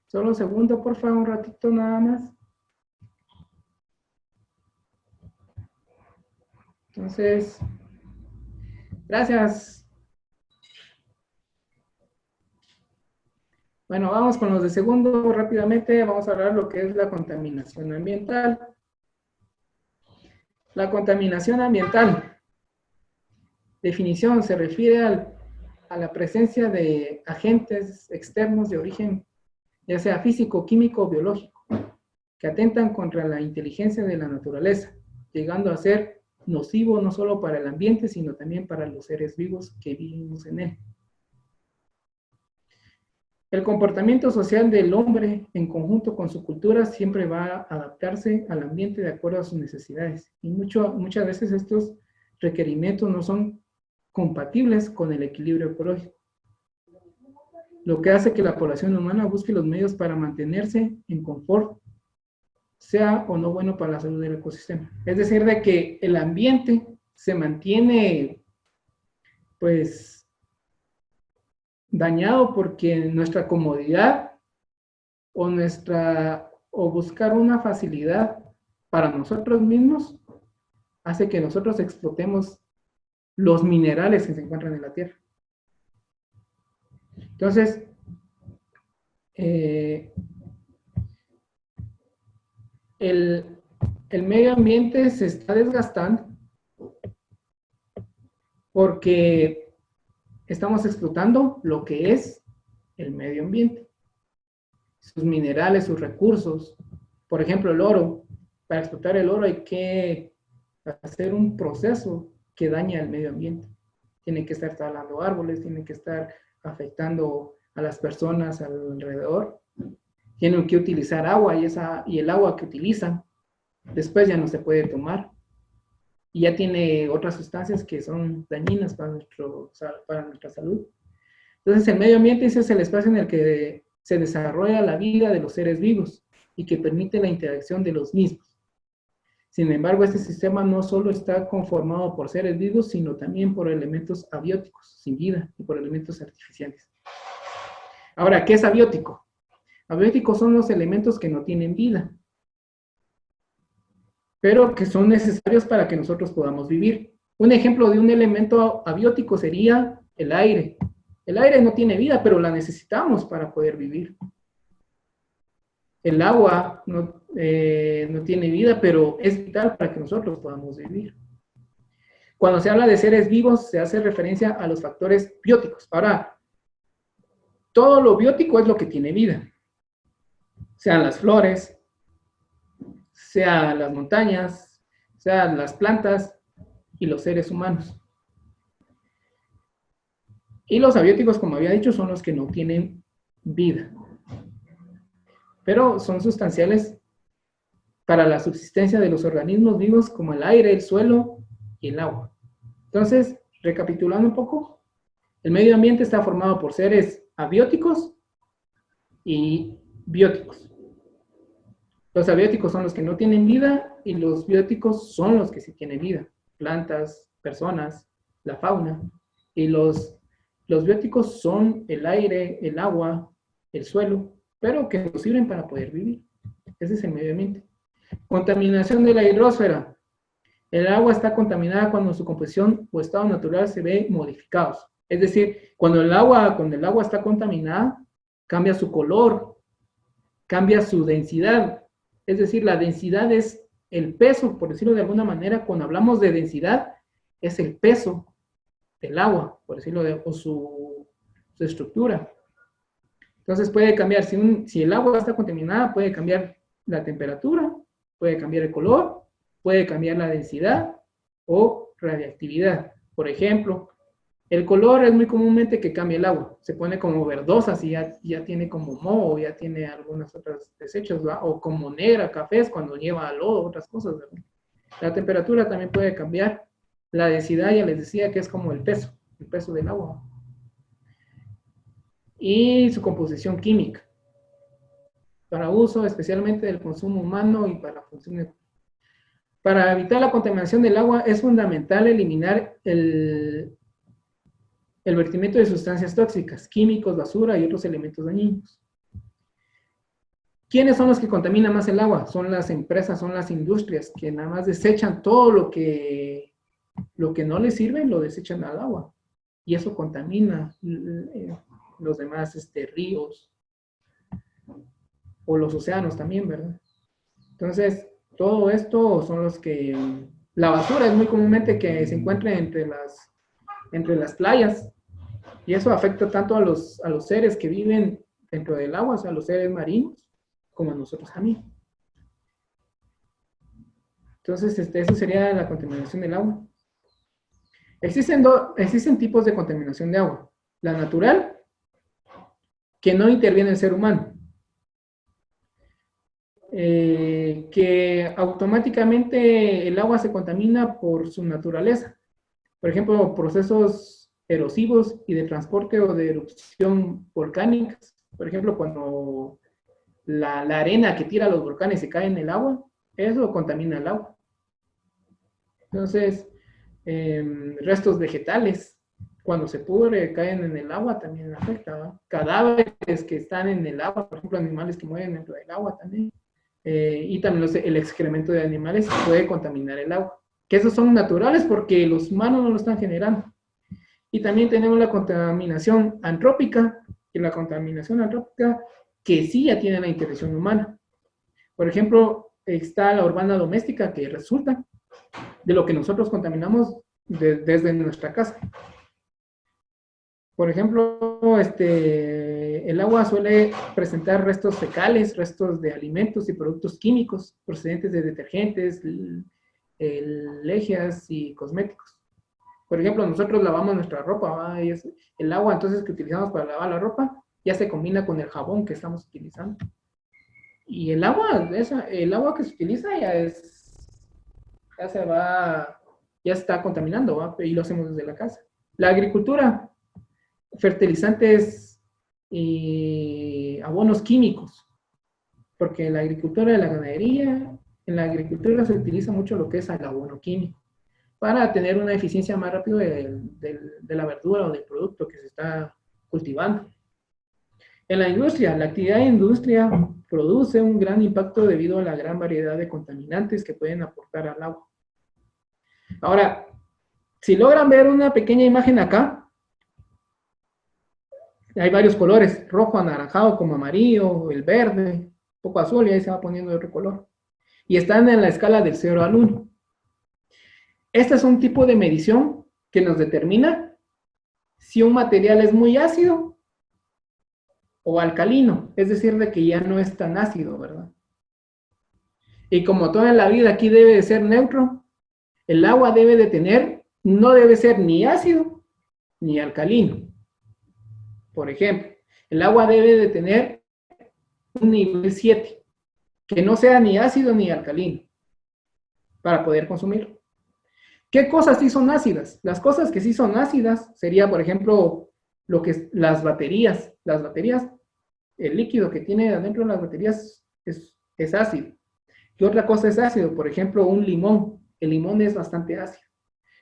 Solo un segundo, por favor, un ratito nada más. Entonces, gracias. Bueno, vamos con los de segundo rápidamente. Vamos a hablar lo que es la contaminación ambiental. La contaminación ambiental. Definición, se refiere a la presencia de agentes externos de origen, ya sea físico, químico o biológico, que atentan contra la inteligencia de la naturaleza, llegando a ser nocivo no solo para el ambiente, sino también para los seres vivos que vivimos en él. El comportamiento social del hombre en conjunto con su cultura siempre va a adaptarse al ambiente de acuerdo a sus necesidades. Y muchas veces estos requerimientos no son compatibles con el equilibrio ecológico, lo que hace que la población humana busque los medios para mantenerse en confort, sea o no bueno para la salud del ecosistema. Es decir, de que el ambiente se mantiene, pues, dañado porque nuestra comodidad o buscar una facilidad para nosotros mismos hace que nosotros explotemos los minerales que se encuentran en la tierra. Entonces, el medio ambiente se está desgastando porque estamos explotando lo que es el medio ambiente, sus minerales, sus recursos. Por ejemplo, el oro. Para explotar el oro hay que hacer un proceso que daña el medio ambiente. Tienen que estar talando árboles, tienen que estar afectando a las personas alrededor. Tienen que utilizar agua y el agua que utilizan después ya no se puede tomar y ya tiene otras sustancias que son dañinas para nuestra salud. Entonces, el medio ambiente ese es el espacio en el que se desarrolla la vida de los seres vivos y que permite la interacción de los mismos. Sin embargo, este sistema no solo está conformado por seres vivos, sino también por elementos abióticos, sin vida, y por elementos artificiales. Ahora, ¿qué es abiótico? Abióticos son los elementos que no tienen vida, pero que son necesarios para que nosotros podamos vivir. Un ejemplo de un elemento abiótico sería el aire. El aire no tiene vida, pero la necesitamos para poder vivir. El agua no tiene vida, pero es vital para que nosotros podamos vivir. Cuando se habla de seres vivos, se hace referencia a los factores bióticos. Ahora, todo lo biótico es lo que tiene vida. Sean las flores, sean las montañas, sean las plantas y los seres humanos. Y los abióticos, como había dicho, son los que no tienen vida, pero son sustanciales para la subsistencia de los organismos vivos como el aire, el suelo y el agua. Entonces, recapitulando un poco, el medio ambiente está formado por seres abióticos y bióticos. Los abióticos son los que no tienen vida y los bióticos son los que sí tienen vida. Plantas, personas, la fauna. Y los bióticos son el aire, el agua, el suelo, pero que nos sirven para poder vivir. Ese es el medio ambiente. Contaminación de la hidrosfera. El agua está contaminada cuando su composición o estado natural se ve modificados. Es decir, cuando el agua está contaminada, cambia su color, cambia su densidad. Es decir, la densidad es el peso, por decirlo de alguna manera. Cuando hablamos de densidad, es el peso del agua, por decirlo o su estructura. Entonces puede cambiar, si el agua está contaminada, puede cambiar la temperatura, puede cambiar el color, puede cambiar la densidad o radiactividad. Por ejemplo, el color es muy comúnmente que cambie el agua. Se pone como verdosa si ya tiene como moho, ya tiene algunos otros desechos, ¿verdad? O como negra, cafés, cuando lleva lodo, otras cosas, ¿verdad? La temperatura también puede cambiar. La densidad, ya les decía que es como el peso del agua. Y su composición química, para uso especialmente del consumo humano y para la función. Para evitar la contaminación del agua es fundamental eliminar el vertimiento de sustancias tóxicas, químicos, basura y otros elementos dañinos. ¿Quiénes son los que contaminan más el agua? Son las empresas, son las industrias que nada más desechan todo lo que no les sirve, lo desechan al agua. Y eso contamina los demás ríos o los océanos también, ¿verdad? Entonces, todo esto son los que... La basura es muy comúnmente que se encuentre entre las playas. Y eso afecta tanto a los seres que viven dentro del agua, o sea, a los seres marinos, como a nosotros también. Entonces, eso sería la contaminación del agua. Existen tipos de contaminación de agua. La natural, que no interviene el ser humano. Que automáticamente el agua se contamina por su naturaleza. Por ejemplo, procesos erosivos y de transporte o de erupción volcánicas. Por ejemplo, cuando la arena que tira los volcanes se cae en el agua, eso contamina el agua. Entonces, restos vegetales, cuando se pudre, caen en el agua, también afecta, ¿no? Cadáveres que están en el agua, por ejemplo, animales que mueren dentro del agua también. Y también el excremento de animales puede contaminar el agua. Que esos son naturales porque los humanos no lo están generando. Y también tenemos la contaminación antrópica, y la contaminación antrópica que sí ya tiene la intervención humana. Por ejemplo, está la urbana doméstica, que resulta de lo que nosotros contaminamos desde nuestra casa. Por ejemplo, el agua suele presentar restos fecales, restos de alimentos y productos químicos procedentes de detergentes, legias y cosméticos. Por ejemplo, nosotros lavamos nuestra ropa, ¿va? Y el agua entonces que utilizamos para lavar la ropa ya se combina con el jabón que estamos utilizando. Y el agua que se utiliza ya es ya se está contaminando, ¿va? Y lo hacemos desde la casa. La agricultura, fertilizantes y abonos químicos, porque en la agricultura y la ganadería, en la agricultura se utiliza mucho lo que es el abono químico, para tener una eficiencia más rápida de la verdura o del producto que se está cultivando. En la industria, la actividad de industria produce un gran impacto debido a la gran variedad de contaminantes que pueden aportar al agua. Ahora, si logran ver una pequeña imagen acá, hay varios colores, rojo, anaranjado, como amarillo, el verde, un poco azul, y ahí se va poniendo otro color. Y están en la escala del 0 al 1. Este es un tipo de medición que nos determina si un material es muy ácido o alcalino, es decir, de que ya no es tan ácido, ¿verdad? Y como todo en la vida aquí debe de ser neutro, el agua debe de tener, no debe ser ni ácido ni alcalino. Por ejemplo, el agua debe de tener un nivel 7, que no sea ni ácido ni alcalino, para poder consumirlo. ¿Qué cosas sí son ácidas? Las cosas que sí son ácidas sería, por ejemplo, lo que es las baterías. Las baterías, el líquido que tiene adentro de las baterías es ácido. ¿Qué otra cosa es ácido? Por ejemplo, un limón. El limón es bastante ácido.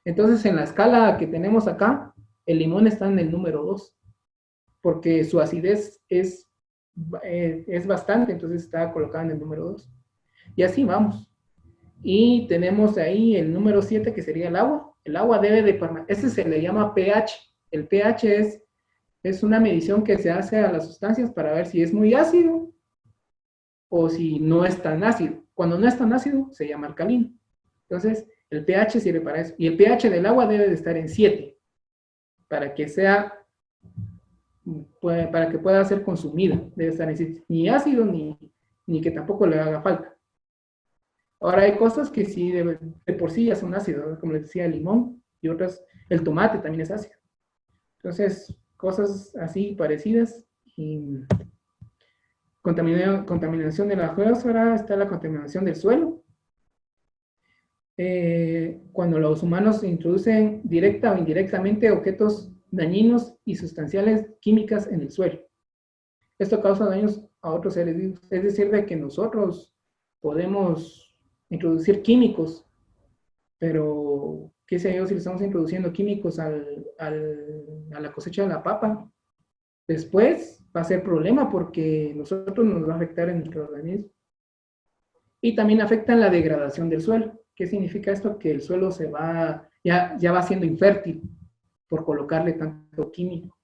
Entonces, en la escala que tenemos acá, el limón está en el número 2, porque su acidez es bastante, entonces está colocada en el número 2. Y así vamos. Y tenemos ahí el número 7, que sería el agua. El agua debe de permanecer, ese se le llama pH. El pH es una medición que se hace a las sustancias para ver si es muy ácido o si no es tan ácido. Cuando no es tan ácido, se llama alcalino. Entonces, el pH sirve para eso. Y el pH del agua debe de estar en 7, para que pueda ser consumida. Debe estar en 7. Ni ácido, ni que tampoco le haga falta. Ahora hay cosas que sí de por sí ya son ácidos, ¿no? Como les decía, el limón, y otras, el tomate también es ácido. Entonces, cosas así parecidas. Y contaminación de la geósfera, está la contaminación del suelo. Cuando los humanos introducen directa o indirectamente objetos dañinos y sustanciales químicas en el suelo. Esto causa daños a otros seres vivos. Es decir, de que nosotros podemos introducir químicos, pero qué sé yo, si le estamos introduciendo químicos a la cosecha de la papa, después va a ser problema porque nosotros nos va a afectar en nuestro organismo. Y también afecta en la degradación del suelo. ¿Qué significa esto? Que el suelo ya va siendo infértil por colocarle tanto químico.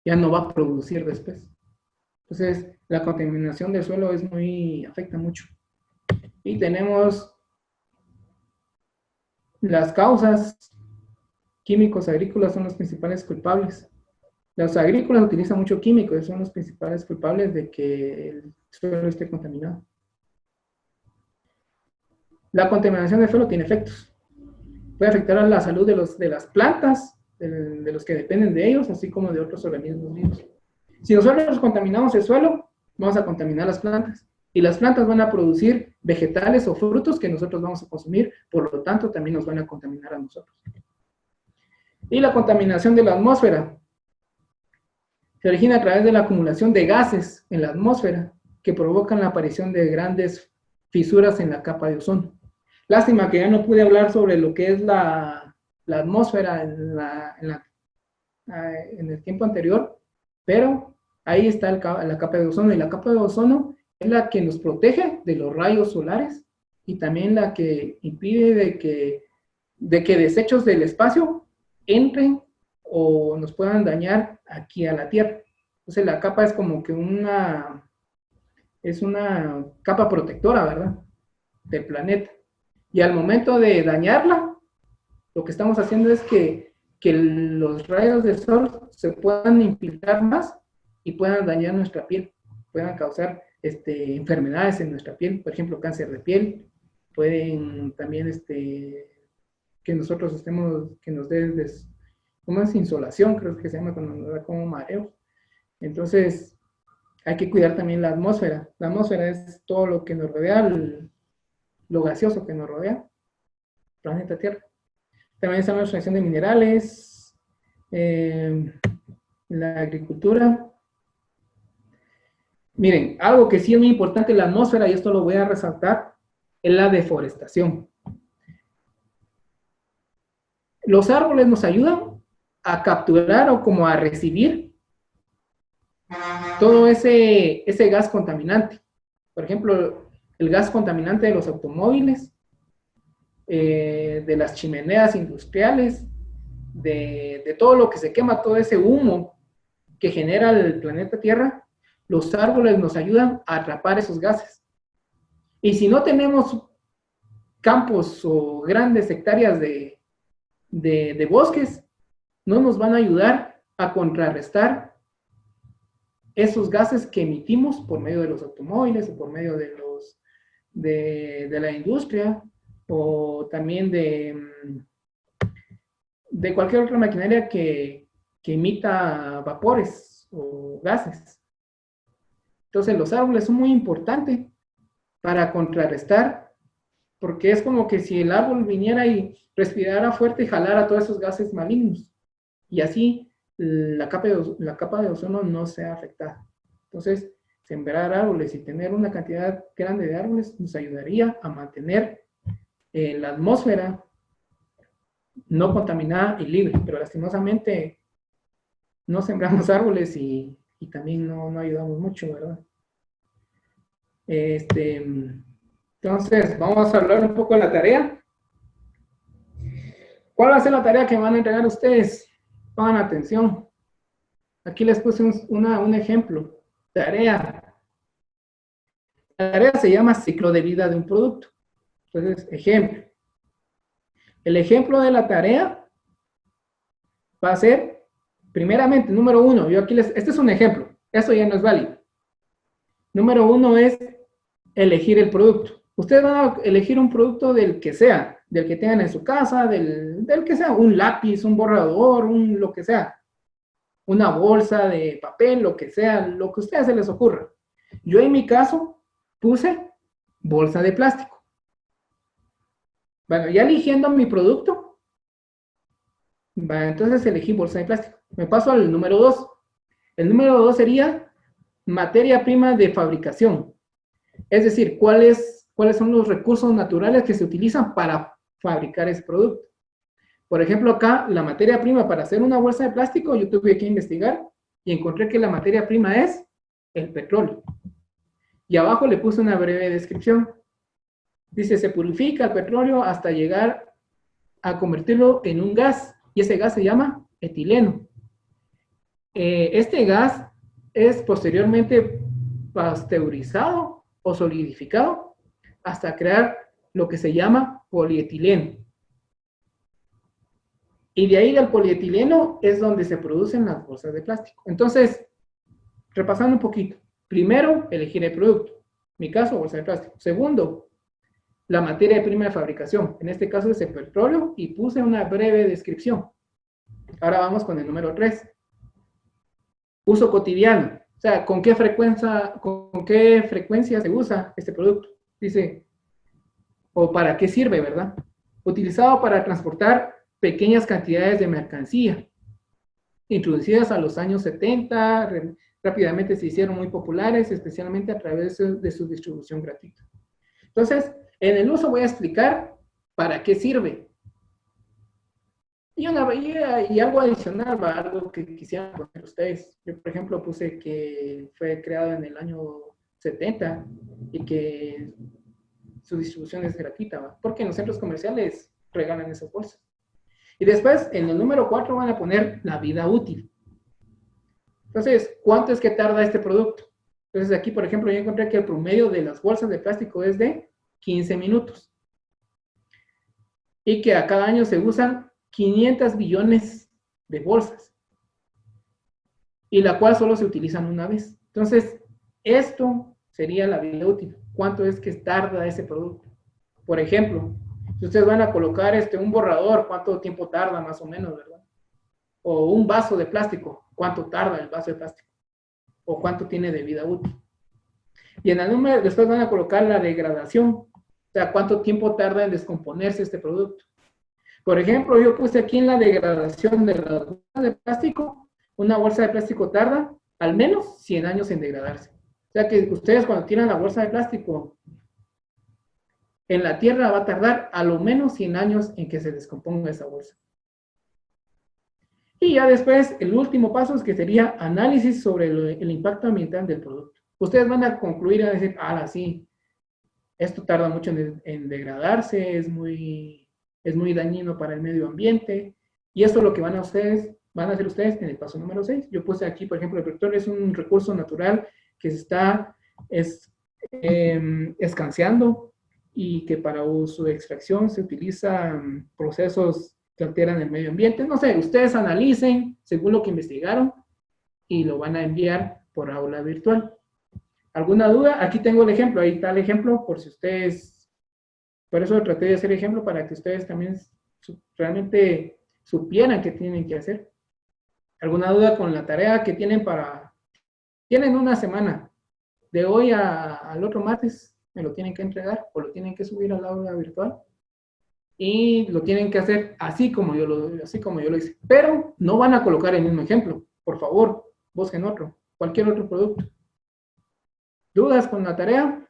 Ya no va a producir después. Entonces, la contaminación del suelo afecta mucho. Y tenemos las causas. Químicos agrícolas son los principales culpables. Los agrícolas utilizan mucho químico, son los principales culpables de que el suelo esté contaminado. La contaminación del suelo tiene efectos. Puede afectar a la salud de las plantas, de los que dependen de ellos, así como de otros organismos vivos. Si nosotros contaminamos el suelo, vamos a contaminar las plantas. Y las plantas van a producir vegetales o frutos que nosotros vamos a consumir, por lo tanto también nos van a contaminar a nosotros. Y la contaminación de la atmósfera se origina a través de la acumulación de gases en la atmósfera que provocan la aparición de grandes fisuras en la capa de ozono. Lástima que ya no pude hablar sobre lo que es la atmósfera en el tiempo anterior, pero ahí está la capa de ozono, y la capa de ozono es la que nos protege de los rayos solares y también la que impide de que desechos del espacio entren o nos puedan dañar aquí a la Tierra. Entonces la capa es como que es una capa protectora, ¿verdad?, del planeta. Y al momento de dañarla, lo que estamos haciendo es que los rayos del sol se puedan infiltrar más y puedan dañar nuestra piel, puedan causar enfermedades en nuestra piel, por ejemplo, cáncer de piel, pueden también que nosotros que nos dé como es insolación, creo que se llama, cuando nos da como mareo. Entonces, hay que cuidar también la atmósfera. La atmósfera es todo lo que nos rodea, lo gaseoso que nos rodea. planeta Tierra. También está la extracción de minerales, la agricultura. Miren, algo que sí es muy importante en la atmósfera, y esto lo voy a resaltar, es la deforestación. Los árboles nos ayudan a capturar o como a recibir todo ese gas contaminante. Por ejemplo, el gas contaminante de los automóviles, de las chimeneas industriales, de todo lo que se quema, todo ese humo que genera el planeta Tierra. Los árboles nos ayudan a atrapar esos gases. Y si no tenemos campos o grandes hectáreas de bosques, no nos van a ayudar a contrarrestar esos gases que emitimos por medio de los automóviles o por medio de la industria, o también de cualquier otra maquinaria que emita vapores o gases. Entonces los árboles son muy importantes para contrarrestar, porque es como que si el árbol viniera y respirara fuerte y jalara todos esos gases malignos, y así la capa de ozono no sea afectada. Entonces, sembrar árboles y tener una cantidad grande de árboles nos ayudaría a mantener la atmósfera no contaminada y libre, pero lastimosamente no sembramos árboles y también no ayudamos mucho, ¿verdad? Entonces, vamos a hablar un poco de la tarea. ¿Cuál va a ser la tarea que van a entregar ustedes? Pongan atención. Aquí les puse un ejemplo. Tarea. La tarea se llama ciclo de vida de un producto. Entonces, ejemplo. El ejemplo de la tarea va a ser, primeramente, número 1. Este es un ejemplo. Eso ya no es válido. Número 1 es elegir el producto. Ustedes van a elegir un producto del que sea, del que tengan en su casa, del que sea, un lápiz, un borrador, lo que sea, una bolsa de papel, lo que sea, lo que a ustedes se les ocurra. Yo en mi caso puse bolsa de plástico. Bueno, ya eligiendo mi producto, bueno, entonces elegí bolsa de plástico. Me paso al número 2. El número 2 sería materia prima de fabricación. Es decir, ¿cuáles son los recursos naturales que se utilizan para fabricar ese producto? Por ejemplo, acá, la materia prima para hacer una bolsa de plástico, yo tuve que investigar y encontré que la materia prima es el petróleo. Y abajo le puse una breve descripción. Dice, se purifica el petróleo hasta llegar a convertirlo en un gas, y ese gas se llama etileno. Este gas es posteriormente pasteurizado o solidificado hasta crear lo que se llama polietileno. Y de ahí del polietileno es donde se producen las bolsas de plástico. Entonces, repasando un poquito. Primero, elegir el producto. En mi caso, bolsa de plástico. Segundo, la materia prima de fabricación. En este caso es el petróleo y puse una breve descripción. Ahora vamos con el número 3. Uso cotidiano. O sea, ¿con qué frecuencia se usa este producto? Dice, o para qué sirve, ¿verdad? Utilizado para transportar pequeñas cantidades de mercancía, introducidas a los años 70, rápidamente se hicieron muy populares, especialmente a través de su distribución gratuita. Entonces, en el uso voy a explicar para qué sirve. Y algo adicional, algo que quisieran poner ustedes. Yo, por ejemplo, puse que fue creado en el año 70 y que su distribución es gratuita, ¿va? Porque en los centros comerciales regalan esas bolsas. Y después, en el número 4 van a poner la vida útil. Entonces, ¿cuánto es que tarda este producto? Entonces, aquí, por ejemplo, yo encontré que el promedio de las bolsas de plástico es de 15 minutos. Y que a cada año se usan 500 billones de bolsas. Y la cual solo se utilizan una vez. Entonces, esto sería la vida útil. ¿Cuánto es que tarda ese producto? Por ejemplo, si ustedes van a colocar un borrador, ¿cuánto tiempo tarda más o menos, verdad? O un vaso de plástico, ¿cuánto tarda el vaso de plástico? O cuánto tiene de vida útil. Y en el número, después van a colocar la degradación. O sea, ¿cuánto tiempo tarda en descomponerse este producto? Por ejemplo, yo puse aquí en la degradación de la bolsa de plástico, una bolsa de plástico tarda al menos 100 años en degradarse. O sea que ustedes cuando tiran la bolsa de plástico en la tierra va a tardar a lo menos 100 años en que se descomponga esa bolsa. Y ya después, el último paso es que sería análisis sobre el impacto ambiental del producto. Ustedes van a concluir y a decir, ah, sí, esto tarda mucho en degradarse, es muy dañino para el medio ambiente, y esto es lo que van a hacer ustedes en el paso número 6. Yo puse aquí, por ejemplo, el petróleo es un recurso natural que se está escaseando y que para su extracción se utilizan procesos que alteran el medio ambiente. No sé, ustedes analicen según lo que investigaron y lo van a enviar por aula virtual. ¿Alguna duda? Aquí tengo el ejemplo, ahí está el ejemplo por si ustedes, por eso traté de hacer ejemplo para que ustedes también realmente supieran qué tienen que hacer. ¿Alguna duda con la tarea que tienen tienen una semana, de hoy al otro martes me lo tienen que entregar o lo tienen que subir al aula virtual y lo tienen que hacer así como yo lo hice, pero no van a colocar el mismo ejemplo, por favor, busquen otro, cualquier otro producto. ¿Dudas con la tarea?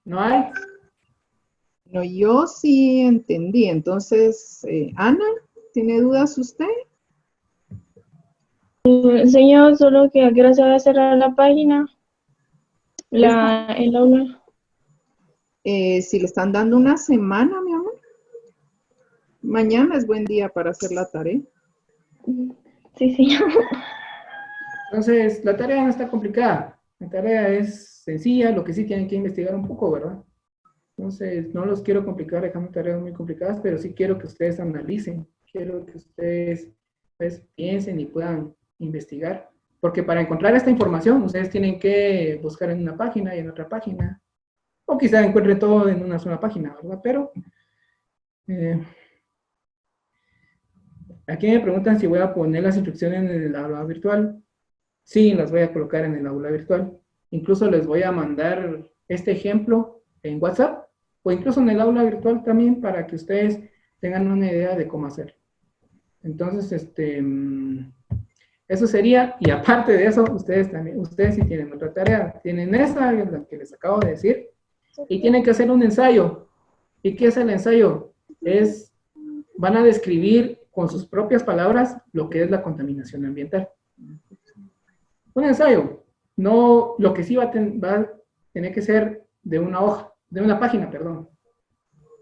¿No hay? No, yo sí entendí. Entonces, Ana, ¿tiene dudas usted? Señor, solo que a qué hora se va a cerrar la página, el aula. Si le están dando una semana, mi amor. Mañana es buen día para hacer la tarea. Sí, señor. Entonces, la tarea no está complicada. La tarea es sencilla, lo que sí tienen que investigar un poco, ¿verdad? Entonces, no los quiero complicar dejando tareas muy complicadas, pero sí quiero que ustedes analicen. Quiero que ustedes pues, piensen y puedan investigar. Porque para encontrar esta información, ustedes tienen que buscar en una página y en otra página. O quizá encuentren todo en una sola página, ¿verdad? Pero aquí me preguntan si voy a poner las instrucciones en el aula virtual. Sí, las voy a colocar en el aula virtual. Incluso les voy a mandar este ejemplo en WhatsApp o incluso en el aula virtual también para que ustedes tengan una idea de cómo hacer. Entonces, eso sería, y aparte de eso, ustedes sí tienen otra tarea. Tienen esa, la que les acabo de decir, y tienen que hacer un ensayo. ¿Y qué es el ensayo? Van a describir con sus propias palabras lo que es la contaminación ambiental. Un ensayo, no, lo que sí va a tener que ser de una página, perdón.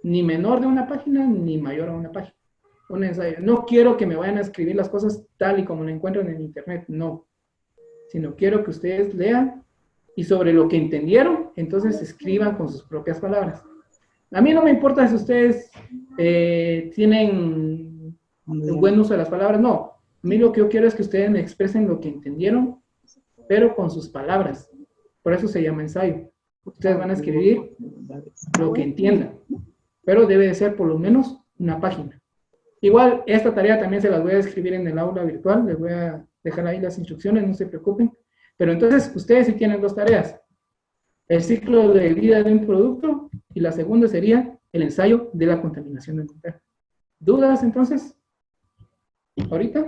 Ni menor de una página, ni mayor a una página. Un ensayo. No quiero que me vayan a escribir las cosas tal y como lo encuentran en internet, no. Sino quiero que ustedes lean y sobre lo que entendieron, entonces escriban con sus propias palabras. A mí no me importa si ustedes tienen un buen uso de las palabras, no. A mí lo que yo quiero es que ustedes me expresen lo que entendieron, pero con sus palabras. Por eso se llama ensayo. Ustedes van a escribir lo que entiendan, pero debe de ser por lo menos una página. Igual, esta tarea también se las voy a escribir en el aula virtual, les voy a dejar ahí las instrucciones, no se preocupen. Pero entonces, ustedes sí tienen dos tareas. El ciclo de vida de un producto y la segunda sería el ensayo de la contaminación ambiental. ¿Dudas entonces? ¿Ahorita?